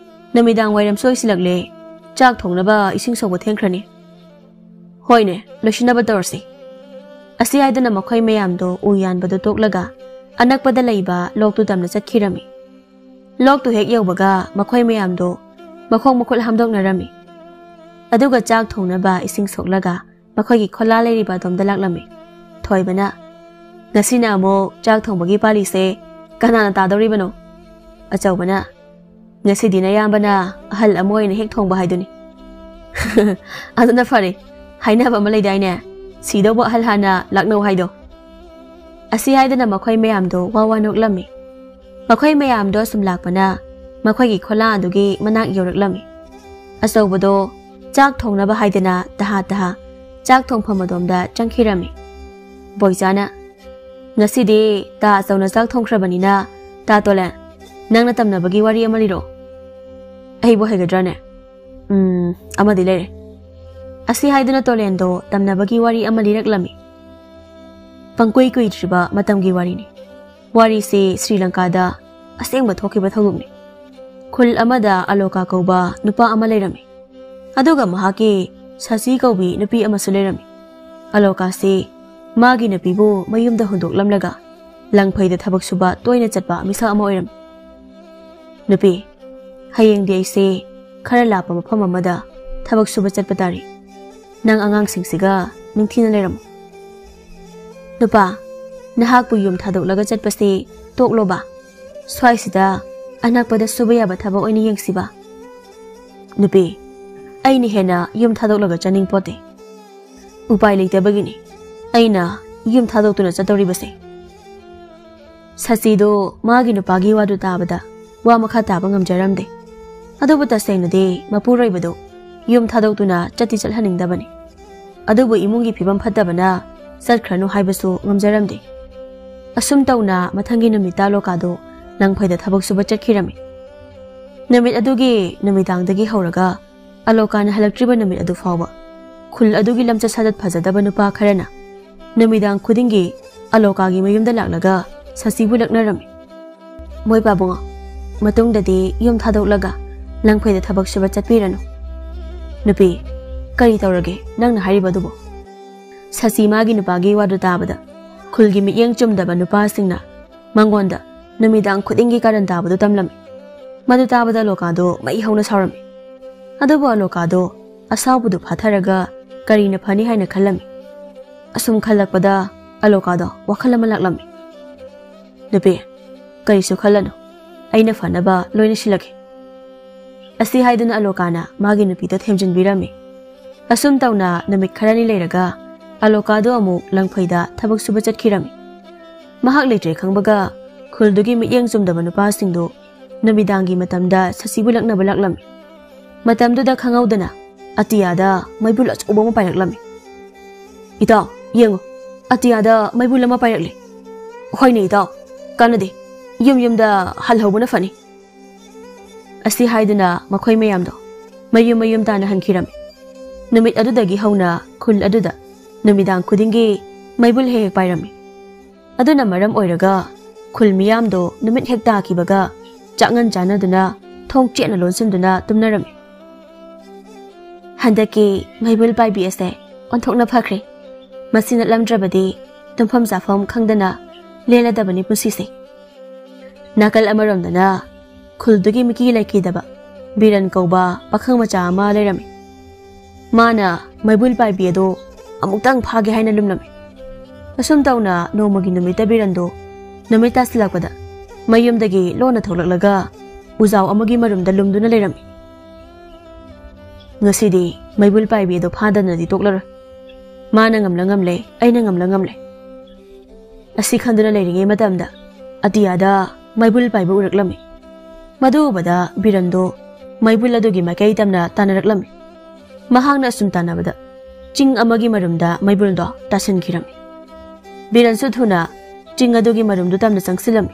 ꯅꯨꯃꯤꯗꯥꯡ ꯋꯥꯏꯔꯝꯁꯨ ꯑꯣꯏꯁꯤꯜꯂꯛꯂꯦ ꯆꯥꯛ ꯊꯣꯡꯅꯕ ꯏꯁꯤꯡ ꯁꯧꯕ ꯊꯦꯡꯈ꯭ꯔꯅꯤ ꯍꯣꯏꯅꯦ ꯂꯣꯏꯁꯤꯟꯅꯕ ꯇꯧꯔꯁꯤ ꯑꯁꯤ ꯍꯥꯏꯗꯨꯅ ꯃꯈꯣꯏ ꯃꯌꯥꯝꯗꯣ ꯎ ꯌꯥꯟꯕꯗꯨ ꯇꯣꯛꯂꯒ ꯑꯅꯛꯄꯗ ꯂꯩꯕ ꯂꯣꯛꯇꯨ ꯇꯝꯅ ꯆꯠꯈꯤꯔꯝꯃꯤ ꯂꯣꯛꯇꯨ ꯍꯦꯛ ꯌꯧꯕꯒ ꯃꯈꯣꯏ ꯃꯌꯥꯝꯗꯣ ꯃꯈꯣꯡ ꯃꯈꯨꯠ ꯍꯥꯝꯗꯣꯛꯅꯔꯝꯃꯤ ꯑꯗꯨꯒ ꯆꯥꯛ ꯊꯣꯡꯅꯕ ꯏꯁꯤꯡ ꯁꯣꯛꯂꯒ ꯃꯈꯣꯏꯒꯤ ꯈꯣꯂꯥ ꯂꯩꯔꯤꯕ ꯑꯗꯣꯝꯗ ꯂꯥꯛꯂꯝꯃꯤ ꯊꯣꯏꯕꯅ ꯉꯁꯤꯅ ꯑꯃꯨꯛ ꯆꯥꯛ ꯊꯣꯡꯕꯒꯤ ꯄꯥꯂꯤꯁꯦ ꯀꯅꯥꯅ ꯇꯥꯗꯧꯔꯤꯕꯅꯣ ꯑꯆꯧꯕꯅ ꯉꯁꯤꯗꯤ ꯅꯌꯥꯝꯕꯅ ꯑꯍꯜ ꯑꯃ ꯑꯣꯏꯅ ꯍꯦꯛ ꯊꯣꯡꯕ ꯍꯥꯏꯗꯨꯅꯤ ꯑꯗꯨꯅ ꯐꯔꯦ ꯍꯥꯏꯅꯕ ꯑꯃ ꯂꯩꯗꯥꯏꯅꯦ ꯁꯤꯗꯧꯕ ꯑꯍꯜ ꯍꯥꯟꯅ ꯂꯥꯛꯅꯧ ꯍꯥꯏꯗꯣ ꯑꯁꯤ ꯍꯥꯏꯗꯨꯅ ꯃꯈꯣꯏ ꯃꯌꯥꯝꯗꯣ ꯋꯥ ꯅꯣꯛꯂꯝꯃꯤ ꯃꯈꯣꯏ ꯃꯌꯥꯝꯗꯣ ꯁꯨꯝ ꯂꯥꯛꯄꯅ ꯃꯈꯣꯏꯒꯤ ꯈꯣꯂꯥ ꯑꯗꯨꯒꯤ ꯃꯅꯥꯛ ꯌꯧꯔꯛꯂꯝꯃꯤ ꯑꯆꯧꯕꯗꯣ ꯆꯥꯛ ꯊꯣꯡꯅꯕ ꯍꯥꯏꯗꯅ ꯇꯍꯥ ꯆꯥꯛ ꯊꯣꯡꯐꯝ ꯑꯗꯣꯝꯗ ꯆꯪꯈꯤꯔꯝꯃꯤ ꯕꯣꯏꯆꯥꯅ ꯉꯁꯤꯗꯤ ꯇꯥ ꯑꯆꯧꯅ ꯆꯥꯛ ꯊꯣꯡꯈ꯭ꯔꯕꯅꯤꯅ ꯇꯥ ꯇꯣꯂꯦꯟ ꯅꯪꯅ ꯇꯝꯅꯕꯒꯤ ꯋꯥꯔꯤ ꯑꯃ ꯂꯤꯔꯣ ꯑꯩꯕꯨ ꯍꯩꯒꯗ꯭ꯔꯥꯅꯦ ꯑꯃꯗꯤ ꯂꯩꯔꯦ ꯑꯁꯤ ꯍꯥꯏꯗꯨꯅ ꯇꯣꯂꯦꯟꯗꯣ ꯇꯝꯅꯕꯒꯤ ꯋꯥꯔꯤ ꯑꯃ ꯂꯤꯔꯛꯂꯝꯃꯤ ꯄꯪꯀꯨꯏ ꯀꯨꯏꯗ꯭ꯔꯤꯕ ꯃꯇꯝꯒꯤ ꯋꯥꯔꯤꯅꯤ ꯋꯥꯔꯤꯁꯤ ꯁ꯭ꯔꯤꯂꯪꯀꯥꯗ ꯑꯁꯦꯡꯕ ꯊꯣꯛꯈꯤꯕ ꯊꯧꯗꯣꯛꯅꯤ ꯈꯨꯜ ꯑꯃꯗ ꯑꯂꯣꯀꯥ ꯀꯧꯕ ꯅꯨꯄꯥ ꯑꯃ ꯂꯩꯔꯝꯃꯤ ꯑꯗꯨꯒ ꯃꯍꯥꯛꯀꯤ ꯁꯥꯁꯤ ꯀꯧꯕꯤ ꯅꯨꯄꯤ ꯑꯃꯁꯨ ꯂꯩꯔꯝꯃꯤ ꯑꯂꯣꯀꯥꯁꯤ ꯃꯥꯒꯤ ꯅꯨꯄꯤꯕꯨ ꯃꯌꯨꯝꯗ ꯍꯨꯟꯗꯣꯛꯂꯝꯂꯒ ꯂꯪꯐꯩꯗ ꯊꯕꯛ ꯁꯨꯕ ꯇꯣꯏꯅ ꯆꯠꯄ ꯃꯤꯁꯛ ꯑꯃ ꯑꯣꯏꯔꯝꯃꯤ ꯅꯨꯄꯤ ꯍꯌꯦꯡꯗꯤ ꯑꯩꯁꯦ ꯈꯔ ꯂꯥꯞꯄ ꯃꯐꯝ ꯑꯃꯗ ꯊꯕꯛ ꯁꯨꯕ ꯆꯠꯄ ꯇꯥꯔꯤ ꯅꯪ ꯑꯉꯥꯡꯁꯤꯡꯁꯤꯒ ꯅꯤꯡꯊꯤꯅ ꯂꯩꯔꯝꯃꯨ ꯅꯨꯄꯥ ꯅꯍꯥꯛꯄꯨ ꯌꯨꯝ ꯊꯥꯗꯣꯛꯂꯒ ꯆꯠꯄꯁꯤ ꯇꯣꯛꯂꯣꯕ ꯁ꯭ꯋꯥꯏꯁꯤꯗ ꯑꯅꯛꯄꯗ ꯁꯨꯕ ꯌꯥꯕ ꯊꯕꯛ ꯑꯣꯏꯅ ꯌꯦꯡꯁꯤꯕ ꯅꯨꯄꯤ ꯑꯩꯅ ꯍꯦꯟꯅ ꯌꯨꯝ ꯊꯥꯗꯣꯛꯂꯒ ꯆꯠꯅꯤꯡꯄꯣꯠꯇꯦ ꯎꯄꯥꯏ ꯂꯩꯇꯕꯒꯤꯅꯤ ꯑꯩꯅ ꯌꯨꯝ ꯊꯥꯗꯣꯛꯇꯨꯅ ꯆꯠꯇꯧꯔꯤꯕꯁꯦ ꯁꯆꯤꯗꯣ ꯃꯥꯒꯤ ꯅꯨꯄꯥꯒꯤ ꯋꯥꯗꯨ ꯇꯥꯕꯗ ꯋꯥ ꯃꯈꯥ ꯇꯥꯕ ꯉꯝꯖꯔꯝꯗꯦ ꯑꯗꯨꯕꯨ ꯇꯁꯦꯡꯅꯗꯤ ꯃꯄꯨꯔꯣꯏꯕꯗꯨ ꯌꯨꯝ ꯊꯥꯗꯣꯛꯇꯨꯅ ꯆꯠꯇꯤ ꯆꯠꯍꯟꯅꯤꯡꯗꯕꯅꯤ ꯑꯗꯨꯕꯨ ꯏꯃꯨꯡꯒꯤ ꯐꯤꯕꯝ ꯐꯠꯇꯕꯅ ꯆꯠꯈ꯭ꯔꯅꯨ ꯍꯥꯏꯕꯁꯨ ꯉꯝꯖꯔꯝꯗꯦ ꯑꯁꯨꯝ ꯇꯧꯅ ꯃꯊꯪꯒꯤ ꯅꯨꯃꯤꯠꯇ ꯑꯂꯣꯀꯥꯗꯣ ꯂꯪꯐꯩꯗ ꯊꯕꯛ ꯁꯨꯕ ꯆꯠꯈꯤꯔꯝꯃꯤ ꯅꯨꯃꯤꯠ ꯑꯗꯨꯒꯤ ꯅꯨꯃꯤꯗꯥꯡꯗꯒꯤ ꯍꯧꯔꯒ ꯑꯂꯣꯀꯥꯅ ꯍꯜꯂꯛꯇ꯭ꯔꯤꯕ ꯅꯨꯃꯤꯠ ꯑꯗꯨ ꯐꯥꯎꯕ ꯈꯨꯜ ꯑꯗꯨꯒꯤ ꯂꯝꯆꯠ ꯁꯥꯖꯠ ꯐꯖꯗꯕ ꯅꯨꯄꯥ ꯈꯔꯅ ꯅꯨꯃꯤꯗꯥꯡ ꯈꯨꯗꯤꯡꯒꯤ ꯑꯂꯣꯀꯥꯒꯤ ꯃꯌꯨꯝꯗ ꯂꯥꯛꯂꯒ ꯁꯁꯤꯕꯨ ꯂꯛꯅꯔꯝꯃꯤ ꯃꯣꯏ ꯄꯥꯕꯨꯡꯉꯣ ꯃꯇꯨꯡꯗꯗꯤ ꯌꯨꯝ ꯊꯥꯗꯣꯛꯂꯒ ꯂꯪꯐꯩꯗ ꯊꯕꯛ ꯁꯨꯕ ꯆꯠꯄꯤꯔꯅꯨ ꯅꯨꯄꯤ ꯀꯔꯤ ꯇꯧꯔꯒꯦ ꯅꯪꯅ ꯍꯥꯏꯔꯤꯕꯗꯨꯕꯨ ꯁꯁꯤ ꯃꯥꯒꯤ ꯅꯨꯄꯥꯒꯤ ꯋꯥꯗꯨ ꯇꯥꯕꯗ ꯈꯨꯜꯒꯤ ꯃꯤꯠꯌꯦꯡ ꯆꯨꯝꯗꯕ ꯅꯨꯄꯥꯁꯤꯡꯅ ꯃꯉꯣꯟꯗ ꯅꯨꯃꯤꯗꯥꯡ ꯈꯨꯗꯤꯡꯒꯤ ꯀꯥꯔꯟ ꯇꯥꯕꯗꯨ ꯇꯝꯂꯝꯃꯤ ꯃꯗꯨ ꯇꯥꯕꯗ ꯑꯂꯣꯀꯥꯗꯣ ꯃꯩ ꯍꯧꯅ ꯁꯥꯎꯔꯝꯃꯤ ꯑꯗꯨꯕꯨ ꯑꯂꯣꯀꯥꯗꯣ ꯑꯁꯥꯎꯕꯗꯨ ꯐꯥꯊꯔꯒ ꯀꯔꯤꯅ ꯐꯅꯤ ꯍꯥꯏꯅ ꯈꯜꯂꯝꯃꯤ ꯑꯁꯨꯝ ꯈꯜꯂꯛꯄꯗ ꯑꯂꯣꯀꯥꯗꯣ ꯋꯥꯈꯜ ꯑꯃ ꯂꯥꯛꯂꯝꯃꯤ ꯅꯨꯄꯤ ꯀꯔꯤꯁꯨ ꯈꯜꯂꯅꯨ ꯑꯩꯅ ꯐꯅꯕ ꯂꯣꯏꯅ ꯁꯤꯜꯂꯛꯀꯦ ꯑꯁꯤ ꯍꯥꯏꯗꯨꯅ ꯑꯂꯣꯀꯥꯅ ꯃꯥꯒꯤ ꯅꯨꯄꯤꯗꯣ ꯊꯦꯝꯖꯤꯟꯕꯤꯔꯝꯃꯤ ꯑꯁꯨꯝ ꯇꯧꯅ ꯅꯨꯃꯤꯠ ꯈꯔꯅꯤ ꯂꯩꯔꯒ ꯑꯂꯣꯀꯥꯗꯣ ꯑꯃꯨꯛ ꯂꯪꯐꯩꯗ ꯊꯕꯛ ꯁꯨꯕ ꯆꯠꯈꯤꯔꯝꯃꯤ ꯃꯍꯥꯛ ꯂꯩꯇ꯭ꯔꯦ ꯈꯪꯕꯒ ꯈꯨꯜꯗꯨꯒꯤ ꯃꯤꯠꯌꯦꯡ ꯆꯨꯝꯗꯕ ꯅꯨꯄꯥꯁꯤꯡꯗꯨ ꯅꯨꯃꯤꯗꯥꯡꯒꯤ ꯃꯇꯝꯗ ꯁꯁꯤꯕꯨ ꯂꯛꯅꯕ ꯂꯥꯛꯂꯝꯃꯤ ꯃꯇꯝꯗꯨꯗ ꯈꯪꯍꯧꯗꯅ ꯑꯇꯤꯌꯥꯗ ꯃꯩꯕꯨꯜ ꯑꯆꯧꯕ ꯑꯃ ꯄꯥꯏꯔꯛꯂꯝꯃꯤ ꯏꯇꯥꯎ ꯌꯦꯡꯉꯨ ꯑꯇꯤꯌꯥꯗ ꯃꯩꯕꯨꯜ ꯑꯃ ꯄꯥꯏꯔꯛꯂꯤ ꯍꯣꯏꯅꯦ ꯏꯇꯥꯎ ꯀꯥꯟꯅꯗꯦ ꯌꯨꯝꯗ ꯍꯜꯍꯧꯕꯅ ꯐꯅꯤ ꯑꯁꯤ ꯍꯥꯏꯗꯨꯅ ꯃꯈꯣꯏ ꯃꯌꯥꯝꯗꯣ ꯃꯌꯨꯝ ꯇꯥꯅ ꯍꯟꯈꯤꯔꯝꯃꯤ ꯅꯨꯃꯤꯠ ꯑꯗꯨꯗꯒꯤ ꯍꯧꯅ ꯈꯨꯜ ꯑꯗꯨꯗ ꯅꯨꯃꯤꯗꯥꯡ ꯈꯨꯗꯤꯡꯒꯤ ꯃꯩꯕꯨꯜ ꯍꯦꯛ ꯄꯥꯏꯔꯝꯃꯤ ꯑꯗꯨꯅ ꯃꯔꯝ ꯑꯣꯏꯔꯒ ꯈꯨꯜ ꯃꯤꯌꯥꯝꯗꯣ ꯅꯨꯃꯤꯠ ꯍꯦꯛ ꯇꯥꯈꯤꯕꯒ ꯆꯥꯛꯉꯟ ꯆꯥꯟꯅꯗꯨꯅ ꯊꯣꯡ ꯆꯦꯠꯅ ꯂꯣꯟꯁꯤꯟꯗꯨꯅ ꯇꯨꯝꯅꯔꯝꯃꯤ ꯍꯟꯗꯛꯀꯤ ꯃꯩꯕꯨꯜ ꯄꯥꯏꯕꯤ ꯑꯁꯦ ꯑꯣꯟꯊꯣꯛꯅ ꯐꯈ꯭ꯔꯦ ꯃꯁꯤ ꯅꯠꯂꯝꯗ꯭ꯔꯕꯗꯤ ꯇꯨꯝꯐꯝ ꯆꯥꯐꯝ ꯈꯪꯗꯅ ꯂꯦꯜꯂꯗꯕꯅꯤ ꯄꯨꯟꯁꯤꯁꯦ ꯅꯥꯀꯜ ꯑꯃꯔꯣꯝꯗꯅ ꯈꯨꯜꯗꯨꯒꯤ ꯃꯤꯀꯤ ꯂꯩꯈꯤꯗꯕ ꯕꯤꯔꯟ ꯀꯧꯕ ꯄꯥꯈꯪ ꯃꯆꯥ ꯑꯃ ꯂꯩꯔꯝꯃꯤ ꯃꯥꯅ ꯃꯩꯕꯨꯜ ꯄꯥꯏꯕꯤ ꯑꯗꯣ ꯑꯃꯨꯛꯇꯪ ꯐꯥꯒꯦ ꯍꯥꯏꯅ ꯂꯨꯝꯂꯝꯃꯤ ꯑꯁꯨꯝ ꯇꯧꯅ ꯅꯣꯡꯃꯒꯤ ꯅꯨꯃꯤꯠꯇ ꯕꯤꯔꯟꯗꯣ ꯅꯨꯃꯤꯠ ꯇꯥꯁꯤꯜꯂꯛꯄꯗ ꯃꯌꯨꯝꯗꯒꯤ ꯂꯣꯟꯅ ꯊꯣꯛꯂꯛꯂꯒ ꯎꯖꯥꯎ ꯑꯃꯒꯤ ꯃꯔꯨꯝꯗ ꯂꯨꯝꯗꯨꯅ ꯂꯩꯔꯝꯃꯤ ꯉꯁꯤꯗꯤ ꯃꯩꯕꯨꯜ ꯄꯥꯏꯕꯤ ꯑꯗꯣ ꯐꯥꯗꯅꯗꯤ ꯇꯣꯛꯂꯔꯣꯏ ꯃꯥꯅ ꯉꯝꯂꯦ ꯑꯩꯅ ꯉꯝꯂꯦ ꯑꯁꯤ ꯈꯟꯗꯨꯅ ꯂꯩꯔꯤꯉꯩ ꯃꯇꯝꯗ ꯑꯇꯤꯌꯥꯗ ꯃꯩꯕꯨꯜ ꯄꯥꯏꯕ ꯎꯔꯛꯂꯝꯃꯤ ꯃꯗꯨ ꯎꯕꯗ ꯕꯤꯔꯟꯗꯣ ꯃꯩꯕꯨꯜ ꯑꯗꯨꯒꯤ ꯃꯥꯏꯀꯩ ꯇꯝꯅ ꯇꯥꯟꯅꯔꯛꯂꯝꯃꯤ ꯃꯍꯥꯛꯅ ꯑꯁꯨꯝ ꯇꯥꯟꯅꯕꯗ ꯆꯤꯡ ꯑꯃꯒꯤ ꯃꯔꯨꯝꯗ ꯃꯩꯕꯨꯜꯗꯣ ꯇꯥꯁꯤꯟꯈꯤꯔꯝꯃꯤ ꯕꯤꯔꯟꯁꯨ ꯊꯨꯅ ꯆꯤꯡ ꯑꯗꯨꯒꯤ ꯃꯔꯨꯝꯗꯨ ꯇꯝꯅ ꯆꯪꯁꯤꯜꯂꯝꯃꯤ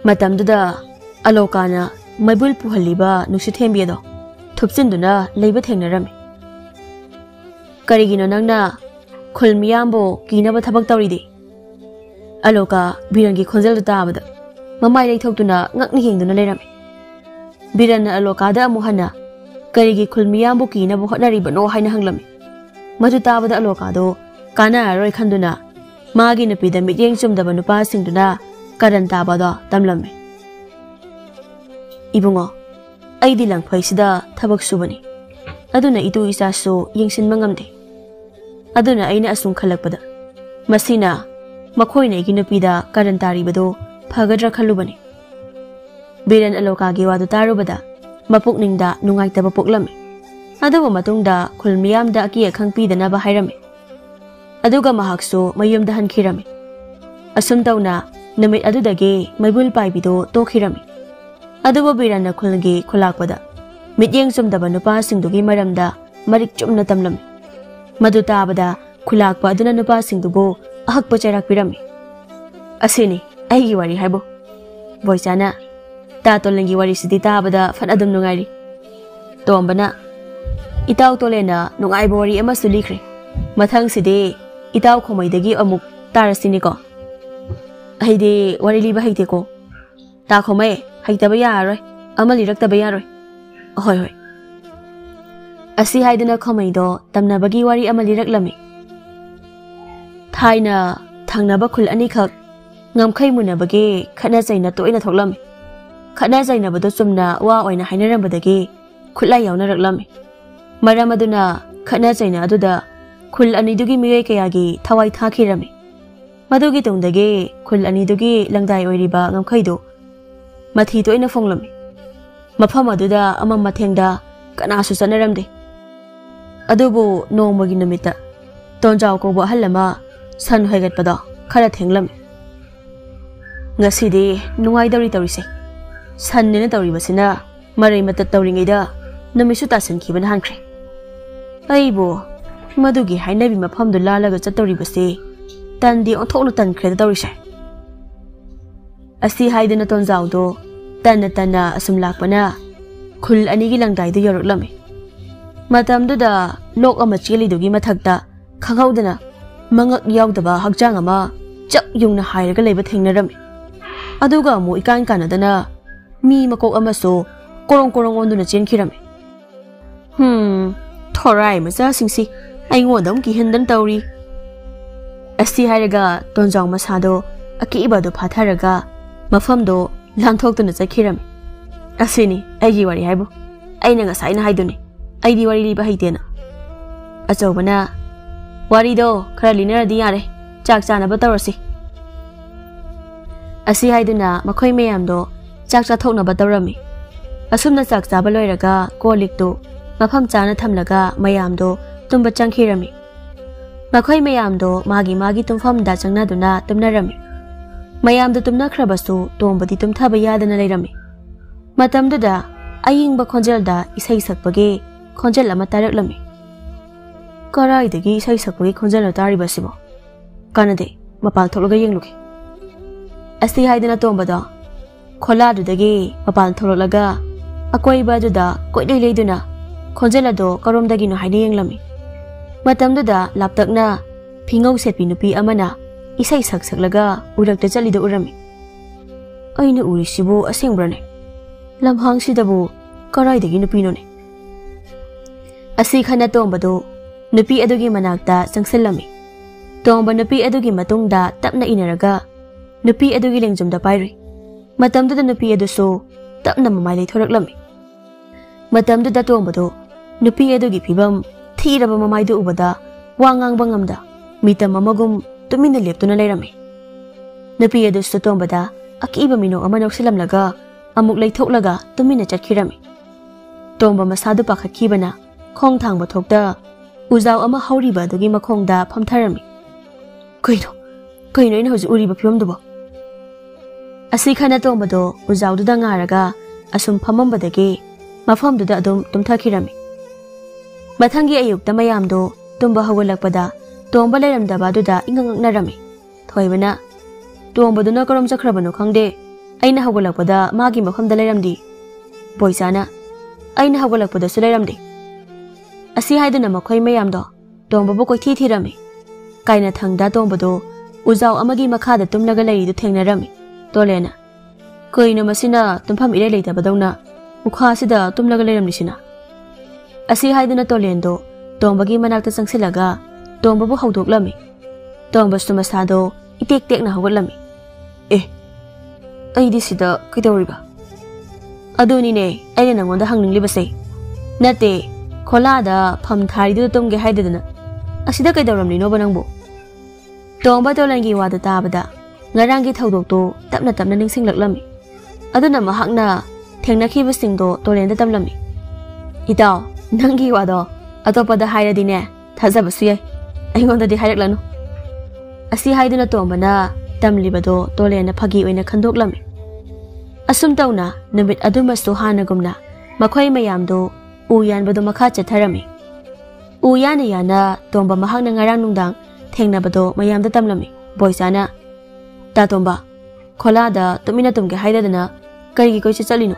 ꯃꯇꯝꯗꯨꯗ ꯑꯂꯣꯀꯥꯅ ꯃꯩꯕꯨꯜ ꯄꯨꯍꯜꯂꯤꯕ ꯅꯨꯡꯁꯤꯊꯦꯝꯕꯤ ꯑꯗꯣ ꯊꯨꯞꯆꯤꯟꯗꯨꯅ ꯂꯩꯕ ꯊꯦꯡꯅꯔꯝꯃꯤ ꯀꯔꯤꯒꯤꯅꯣ ꯅꯪꯅ ꯈꯨꯜ ꯃꯤꯌꯥꯝꯕꯨ ꯀꯤꯅꯕ ꯊꯕꯛ ꯇꯧꯔꯤꯗꯤ ꯑꯂꯣꯀꯥ ꯕꯤꯔꯟꯒꯤ ꯈꯣꯟꯖꯦꯜꯗꯨ ꯇꯥꯕꯗ ꯃꯃꯥꯏ ꯂꯩꯊꯣꯛꯇꯨꯅ ꯉꯛꯅ ꯌꯦꯡꯗꯨꯅ ꯂꯩꯔꯝꯃꯤ ꯕꯤꯔꯟꯅ ꯑꯂꯣꯀꯥꯗ ꯑꯃꯨꯛ ꯍꯟꯅ ꯀꯔꯤꯒꯤ ꯈꯨꯜ ꯃꯤꯌꯥꯝꯕꯨ ꯀꯤꯅꯕ ꯍꯣꯠꯅꯔꯤꯕꯅꯣ ꯍꯥꯏꯅ ꯍꯪꯂꯝꯃꯤ ꯃꯗꯨ ꯇꯥꯕꯗ ꯑꯂꯣꯀꯥꯗꯣ ꯀꯥꯟꯅꯔꯔꯣꯏ ꯈꯟꯗꯨꯅ ꯃꯥꯒꯤ ꯅꯨꯄꯤꯗ ꯃꯤꯠꯌꯦꯡ ꯆꯨꯝꯗꯕ ꯅꯨꯄꯥꯁꯤꯡꯗꯨꯅ ꯀꯔꯟ ꯇꯥꯕꯗꯣ ꯇꯝꯂꯝꯃꯤ ꯏꯕꯨꯡꯉꯣ ꯑꯩꯗꯤ ꯂꯪꯐꯩꯁꯤꯗ ꯊꯕꯛ ꯁꯨꯕꯅꯤ ꯑꯗꯨꯅ ꯏꯇꯨ ꯏꯆꯥꯁꯨ ꯌꯦꯡꯁꯤꯟꯕ ꯉꯝꯗꯦ ꯑꯗꯨꯅ ꯑꯩꯅ ꯑꯁꯨꯝ ꯈꯜꯂꯛꯄꯗ ꯃꯁꯤꯅ ꯃꯈꯣꯏꯅ ꯑꯩꯒꯤ ꯅꯨꯄꯤꯗ ꯀꯔꯟ ꯇꯥꯔꯤꯕꯗꯣ ꯐꯒꯗ꯭ꯔꯥ ꯈꯜꯂꯨꯕꯅꯤ ꯕꯤꯔꯟ ꯑꯂꯣꯀꯥꯒꯤ ꯋꯥꯗꯨ ꯇꯥꯔꯨꯕꯗ ꯃꯄꯨꯛꯅꯤꯡꯗ ꯅꯨꯡꯉꯥꯏꯇꯕ ꯄꯣꯛꯂꯝꯃꯤ ꯑꯗꯨꯕꯨ ꯃꯇꯨꯡꯗ ꯈꯨꯜ ꯃꯤꯌꯥꯝꯗ ꯑꯀꯤ ꯑꯈꯪ ꯄꯤꯗꯅꯕ ꯍꯥꯏꯔꯝꯃꯤ ꯑꯗꯨꯒ ꯃꯍꯥꯛꯁꯨ ꯃꯌꯨꯝꯗ ꯍꯟꯈꯤꯔꯝꯃꯤ ꯑꯁꯨꯝ ꯇꯧꯅ ꯅꯨꯃꯤꯠ ꯑꯗꯨꯗꯒꯤ ꯃꯩꯕꯨꯜ ꯄꯥꯏꯕꯤꯗꯣ ꯇꯣꯛꯈꯤꯔꯝꯃꯤ ꯑꯗꯨꯕꯨ ꯕꯤꯔꯟꯅ ꯈꯨꯜꯒꯤ ꯈꯨꯜꯂꯥꯛꯄꯗ ꯃꯤꯠꯌꯦꯡ ꯆꯨꯝꯗꯕ ꯅꯨꯄꯥꯁꯤꯡꯗꯨꯒꯤ ꯃꯔꯝꯗ ꯃꯔꯤꯛ ꯆꯨꯝꯅ ꯇꯝꯂꯝꯃꯤ ꯃꯗꯨ ꯇꯥꯕꯗ ꯈꯨꯜꯂꯥꯛꯄ ꯑꯗꯨꯅ ꯅꯨꯄꯥꯁꯤꯡꯗꯨꯕꯨ ꯑꯍꯛꯄ ꯆꯩꯔꯥꯛ ꯄꯤꯔꯝꯃꯤ ꯑꯁꯤꯅꯤ ꯑꯩꯒꯤ ꯋꯥꯔꯤ ꯍꯥꯏꯕꯨ ꯕꯣꯏꯆꯥꯅ ꯇꯥ ꯇꯣꯂꯦꯟꯒꯤ ꯋꯥꯔꯤꯁꯤꯗꯤ ꯇꯥꯕꯗ ꯐꯠ ꯑꯗꯨꯝ ꯅꯨꯡꯉꯥꯏꯔꯤ ꯇꯣꯝꯕꯅ ꯏꯇꯥꯎ ꯇꯣꯂꯦꯟꯅ ꯅꯨꯡꯉꯥꯏꯕ ꯋꯥꯔꯤ ꯑꯃꯁꯨ ꯂꯤꯈ꯭ꯔꯦ ꯃꯊꯪꯁꯤꯗꯤ ꯏꯇꯥꯎ ꯈꯣꯃꯩꯗꯒꯤ ꯑꯃꯨꯛ ꯇꯥꯔꯁꯤꯅꯤꯀꯣ ꯑꯩꯗꯤ ꯋꯥꯔꯤ ꯂꯤꯕ ꯍꯩꯇꯦꯀꯣ ꯇꯥ ꯈꯣꯃꯩ ꯍꯩꯇꯕ ꯌꯥꯔꯔꯣꯏ ꯑꯃ ꯂꯤꯔꯛꯇꯕ ꯌꯥꯔꯣꯏ ꯍꯣꯏ ꯑꯁꯤ ꯍꯥꯏꯗꯨꯅ ꯈꯣꯃꯩꯗꯣ ꯇꯝꯅꯕꯒꯤ ꯋꯥꯔꯤ ꯑꯃ ꯂꯤꯔꯛꯂꯝꯃꯤ ꯊꯥꯏꯅ ꯊꯪꯅꯕ ꯈꯨꯜ ꯑꯅꯤꯈꯛ ꯉꯝꯈꯩ ꯃꯨꯟꯅꯕꯒꯤ ꯈꯠꯅ ꯆꯩꯅ ꯇꯣꯏꯅ ꯊꯣꯛꯂꯝꯃꯤ ꯈꯠꯅ ꯆꯩꯅꯕꯗꯣ ꯆꯨꯝꯅ ꯋꯥ ꯑꯣꯏꯅ ꯍꯥꯏꯅꯔꯝꯕꯗꯒꯤ ꯈꯨꯠꯂꯥꯏ ꯌꯥꯎꯅꯔꯛꯂꯝꯃꯤ ꯃꯔꯝ ꯑꯗꯨꯅ ꯈꯠꯅ ꯆꯩꯅ ꯑꯗꯨꯗ ꯈꯨꯜ ꯑꯅꯤꯗꯨꯒꯤ ꯃꯤꯑꯣꯏ ꯀꯌꯥꯒꯤ ꯊꯋꯥꯏ ꯊꯥꯈꯤꯔꯝꯃꯤ ꯃꯗꯨꯒꯤ ꯇꯨꯡꯗꯒꯤ ꯈꯨꯜ ꯑꯅꯤꯗꯨꯒꯤ ꯂꯪꯗꯥꯏ ꯑꯣꯏꯔꯤꯕ ꯉꯝꯈꯩꯗꯨ ꯃꯊꯤ ꯇꯣꯏꯅ ꯐꯣꯡꯂꯝꯃꯤ ꯃꯐꯝ ꯑꯗꯨꯗ ꯑꯃꯝ ꯃꯊꯦꯡꯗ ꯀꯅꯥꯁꯨ ꯆꯠꯅꯔꯝꯗꯦ ꯑꯗꯨꯕꯨ ꯅꯣꯡꯃꯒꯤ ꯅꯨꯃꯤꯠꯇ ꯇꯣꯟꯖꯥꯎ ꯀꯧꯕ ꯑꯍꯜ ꯑꯃ ꯁꯟ ꯍꯣꯏꯒꯠꯄꯗꯣ ꯈꯔ ꯊꯦꯡꯂꯝꯃꯤ ꯉꯁꯤꯗꯤ ꯅꯨꯡꯉꯥꯏꯗꯧꯔꯤ ꯇꯧꯔꯤꯁꯦ ꯁꯟꯅꯦꯅ ꯇꯧꯔꯤꯕꯁꯤꯅ Maray matat tawringayda namisu tasankiba na hankre. Aibo madugi hainabi mafamdu lalaga chatawribase tandi onthokna tankhreda tawrise. Asi haidana tonjawdo tana asum lakpana khul anigi langdaidu yoraklami. Matamduda lok ama chelidugi mathakta khanghaudana mangak yawdaba hakjang ama chak yungna hairaga leiba thengnarami. Aduga mu ikan kanadana mi makok amaso korong onduna chenkhirami. Thorai maza singsi aingodam ki hendan tawri. Asi hairaga tonjaw masado akibadu phatharaga mafamdo lanthokduna chakhirami. Asini aigi wari haibu aina ngasaina haiduni aidi wari liba haitena. Achawbana warido khara linaradi yare chak chanaba tawrasi. Asi haiduna makhoi meyamdo chak chathoknaba tawrami. Asumna chak chaba loiraga koliktu mafam chana thamlaga mayamdo tumba changkhirami. Makhoi mayamdo magi tumfamda changnaduna tumnarami. Mayamdo tumnakhrabasu tombadi tumthaba yadana leirami. Matamduda ayingba khonjelda isai sakpage khonjel ama taraklami. Karaidagi isai sakpage khonjel taribasibo kanade mapal thologa yengluki. Asi haidana tombada kholadudagi mapal thololaga akoibaduda koidei leiduna khonjelado karomdagi no haine yenglami. Matamduda laptakna phingau setpi nupi amana isai saklaga urakta chalido urami. Aina urisibu asengbrane lamhang sidabu karaidagi nupinone. Asi khana tombado nupi adugi manakta changsilami. Tomba nupi adugi matungda tapna inaraga nupi adugi lengjumda pairi. Matamduda nupi aduso tapna mamai leithoraklami. Matamduda tombado nupi adugi phibam thiraba mamaidu ubada wangang bangamda mitam amagum tumina leptuna leirami. Nupi aduso tombada akiba mino amanoksilamlaga amuk leithoklaga tumina chakhirami. Tomba masadu pakhakhibana khong thangba thokta ujaw ama hauriba adugi makhongda phamtharami. Kaino ina hoji uriba phimdubo. Asi khana tombado ujawduda ngaraga asum phamambadagi mafamduda adum tumthakhirami. Mathangi ayukta mayamdo tumba hawalakpada tomba leiramdaba duda ingangaknarami. Thoibana tombaduna karom chakhrabano khangde aina hawalakpada magi mafamda leiramdi. Boisana aina hawalakpada su leiramdi. Asi haiduna makhoi mayamdo tombabu koithi thirami. Kaina thangda tombado ujaw amagi makhada tumlaga leiridu thengnarami. Tolena koina masina tumpham ire leitabadawna ukhasida tumlaga leiramnisina. Asi haiduna tolendo tombagi manakta changsilaga tombabu hawdoklami. Tombastu masado itek-tekna hawalami. Aidi sida kaidawriba adunine aina nangonda hangninglibase nate kholada pham tharidu tumge haidadana asida kaidawramlino banangbo. Tomba tolangi wada tabada ngarangi thaudokto tapna ningsinglaklami. Aduna mahakna thengnakibasingdo tolenda tamlami. Itaw nangi wado atopada hairadine thajabasu yai aingondadi hairaklanu. Asi haiduna tombana tamlibado tolena phagi oina khandoklami. Asum tawna numit adumasu hanagumna makhoi mayamdo uyanbado makha chatharami. Uyana yana tomba mahakna ngarang nungdang thengnabado mayamda tamlami. Boisana ta tomba kholada tumina tumge haidadana karigi koi chalino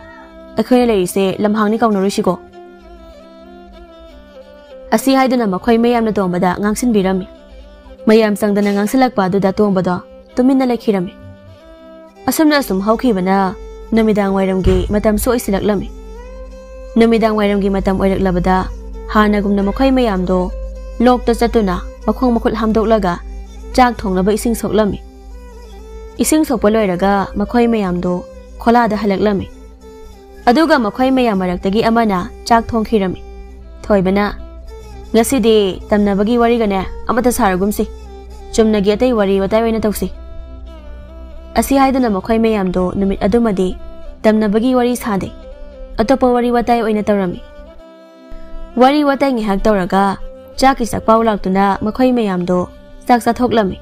akhoi leise lamhangni kaunarusiko. Asi haiduna makhoi mayamna tombada ngangsin birami. Mayam sangdana ngangsilakpa duda tombada tumina lekhirami. Asumna asum hawkhibana namidang wairamgi matam so isilaklami. Namidang wairamgi matam oiraklabada hanagumna makhoi mayamdo lokta chatuna makhong makhul hamdoklaga chak thongnaba ising soklami. Ising sokpa loiraga makhoi mayamdo kholada halaklami. Aduga makhoi mayam maraktagi amana chak thongkhirami. Thoibana ngasidi tamnabagi warigane amata saragumsi chumnagi atai wari watai oina tawsi. Asi haiduna makhoi mayamdo numit adumadi tamnabagi wari sade atopa wari watai oina tawrami. Wari watai ngihak tawraga chaki sakpaw laktuna makhoi mayamdo chak chathoklami.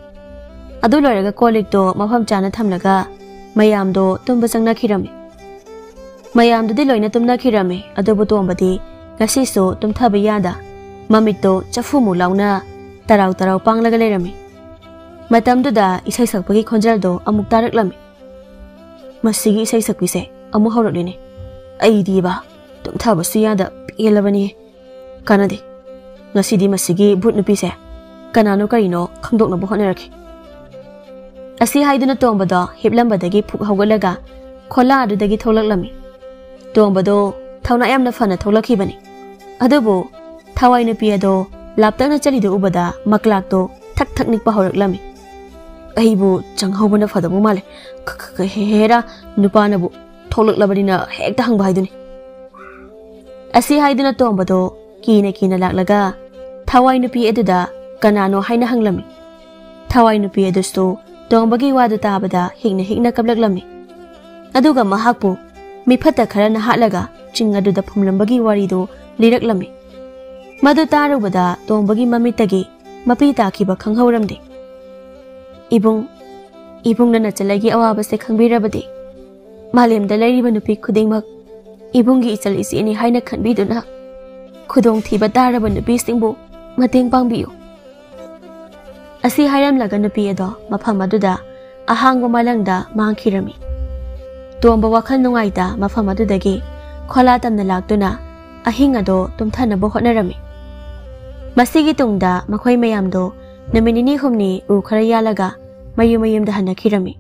Adu loiraga kolikto mafam chana thamlaga mayamdo tumba changnakhirami. ꯃꯌꯥꯝꯗꯨꯗꯤ ꯂꯣꯏꯅ ꯇꯨꯝꯅꯈꯤꯔꯝꯃꯤ ꯑꯗꯨꯕꯨ ꯇꯣꯝꯕꯗꯤ ꯉꯁꯤꯁꯨ ꯇꯨꯝꯊꯕ ꯌꯥꯗ ꯃꯃꯤꯠꯇꯣ ꯆꯐꯨꯃꯨꯛ ꯂꯥꯎꯅ ꯇꯔꯥꯎ ꯇꯔꯥꯎ ꯄꯥꯡꯂꯒ ꯂꯩꯔꯝꯃꯤ ꯃꯇꯝꯗꯨꯗ ꯏꯁꯩ ꯁꯛꯄꯒꯤ ꯈꯣꯟꯖꯦꯜꯗꯣ ꯑꯃꯨꯛ ꯇꯥꯔꯛꯂꯝꯃꯤ ꯃꯁꯤꯒꯤ ꯏꯁꯩ ꯁꯛꯄꯤꯁꯦ ꯑꯃꯨꯛ ꯍꯧꯔꯛꯂꯤꯅꯦ ꯑꯩꯗꯤꯕ ꯇꯨꯝꯊꯕꯁꯨ ꯌꯥꯗ ꯄꯦꯜꯂꯕꯅꯤ ꯀꯥꯟꯅꯗꯦ ꯉꯁꯤꯗꯤ ꯃꯁꯤꯒꯤ ꯚꯨꯠ ꯅꯨꯄꯤꯁꯦ ꯀꯅꯥꯅꯣ ꯀꯔꯤꯅꯣ ꯈꯪꯗꯣꯛꯅꯕ ꯍꯣꯠꯅꯔꯛꯈꯤ ꯑꯁꯤ ꯍꯥꯏꯗꯨꯅ ꯇꯣꯝꯕꯗꯣ ꯍꯤꯞꯂꯝꯕꯗꯒꯤ ꯐꯨꯛ ꯍꯧꯒꯠꯂꯒ ꯈꯣꯜꯂꯥ ꯑꯗꯨꯗꯒꯤ ꯊꯣꯛꯂꯛꯂꯝꯃꯤ ꯇꯣꯝꯕꯗꯣ ꯊꯧꯅꯥ ꯌꯥꯝꯅ ꯐꯅ ꯊꯣꯛꯂꯛꯈꯤꯕꯅꯤ ꯑꯗꯨꯕꯨ ꯊꯋꯥꯏ ꯅꯨꯄꯤ ꯑꯗꯣ ꯂꯥꯞꯇꯛꯅ ꯆꯠꯂꯤꯗꯨ ꯎꯕꯗ ꯃꯀ꯭ꯂꯥꯛꯇꯣ ꯊꯛ ꯊꯛ ꯅꯤꯛꯄ ꯍꯧꯔꯛꯂꯝꯃꯤ ꯑꯩꯕꯨ ꯆꯪꯍꯧꯕꯅ ꯐꯗꯧꯕ ꯃꯥꯜꯂꯦ ꯍꯦꯔꯥ ꯅꯨꯄꯥꯅꯕꯨ ꯊꯣꯛꯂꯛꯂꯕꯅꯤꯅ ꯍꯦꯛꯇ ꯍꯪꯕ ꯍꯥꯏꯗꯨꯅꯤ ꯑꯁꯤ ꯍꯥꯏꯗꯨꯅ ꯇꯣꯝꯕꯗꯣ ꯀꯤꯅ ꯀꯤꯅ ꯂꯥꯛꯂꯒ ꯊꯋꯥꯏ ꯅꯨꯄꯤ ꯑꯗꯨꯗ ꯀꯅꯥꯅꯣ ꯍꯥꯏꯅ ꯍꯪꯂꯝꯃꯤ ꯊꯋꯥꯏ ꯅꯨꯄꯤ ꯑꯗꯨꯁꯨ ꯇꯣꯝꯕꯒꯤ ꯋꯥꯗꯨ ꯇꯥꯕꯗ ꯍꯤꯛꯅ ꯍꯤꯛꯅ ꯀꯞꯂꯛꯂꯝꯃꯤ ꯑꯗꯨꯒ ꯃꯍꯥꯛꯄꯨ ꯃꯤꯐꯠꯇ ꯈꯔꯅ ꯍꯥꯠꯂꯒ ꯆꯤꯡ ꯑꯗꯨꯗ ꯐꯨꯝꯂꯝꯕꯒꯤ ꯋꯥꯔꯤꯗꯨ ꯂꯤꯔꯛꯂꯝꯃꯤ ꯃꯗꯨ ꯇꯥꯔꯨꯕꯗ ꯇꯣꯝꯕꯒꯤ ꯃꯃꯤꯠꯇꯒꯤ ꯃꯄꯤ ꯇꯥꯈꯤꯕ ꯈꯪꯍꯧꯔꯝꯗꯦ ꯏꯕꯨꯡꯅ ꯅꯆꯜꯂꯩꯒꯤ ꯑꯋꯥꯕꯁꯦ ꯈꯪꯕꯤꯔꯕꯗꯤ ꯃꯥꯂꯦꯝꯗ ꯂꯩꯔꯤꯕ ꯅꯨꯄꯤ ꯈꯨꯗꯤꯡꯃꯛ ꯏꯕꯨꯡꯒꯤ ꯏꯆꯜ ꯏꯆꯦꯅꯤ ꯍꯥꯏꯅ ꯈꯟꯕꯤꯗꯨꯅ ꯈꯨꯗꯣꯡꯊꯤꯕ ꯇꯥꯔꯕ ꯅꯨꯄꯤꯁꯤꯡꯕꯨ ꯃꯇꯦꯡ ꯄꯥꯡꯕꯤꯌꯨ ꯑꯁꯤ ꯍꯥꯏꯔꯝꯂꯒ ꯅꯨꯄꯤ ꯑꯗꯣ ꯃꯐꯝ ꯑꯗꯨꯗ ꯑꯍꯥꯡꯕ ꯃꯥꯂꯪꯗ ꯃꯥꯡꯈꯤꯔꯝꯃꯤ ꯇꯣꯝꯕ ꯋꯥꯈꯜ ꯅꯨꯡꯉꯥꯏꯇ ꯃꯐꯝ ꯑꯗꯨꯗꯒꯤ ꯈꯣꯜꯂꯥ ꯇꯝꯅ ꯂꯥꯛꯇꯨꯅ ꯑꯍꯤꯡ ꯑꯗꯣ ꯇꯨꯝꯊꯅꯕ ꯍꯣꯠꯅꯔꯝꯃꯤ ꯃꯁꯤꯒꯤ ꯇꯨꯡꯗ ꯃꯈꯣꯏ ꯃꯌꯥꯝꯗꯣ ꯅꯨꯃꯤꯠ ꯅꯤꯅꯤ ꯍꯨꯝꯅꯤ ꯎ ꯈꯔ ꯌꯥꯜꯂꯒ ꯃꯌꯨꯝꯗ ꯍꯟꯅꯈꯤꯔꯝꯃꯤ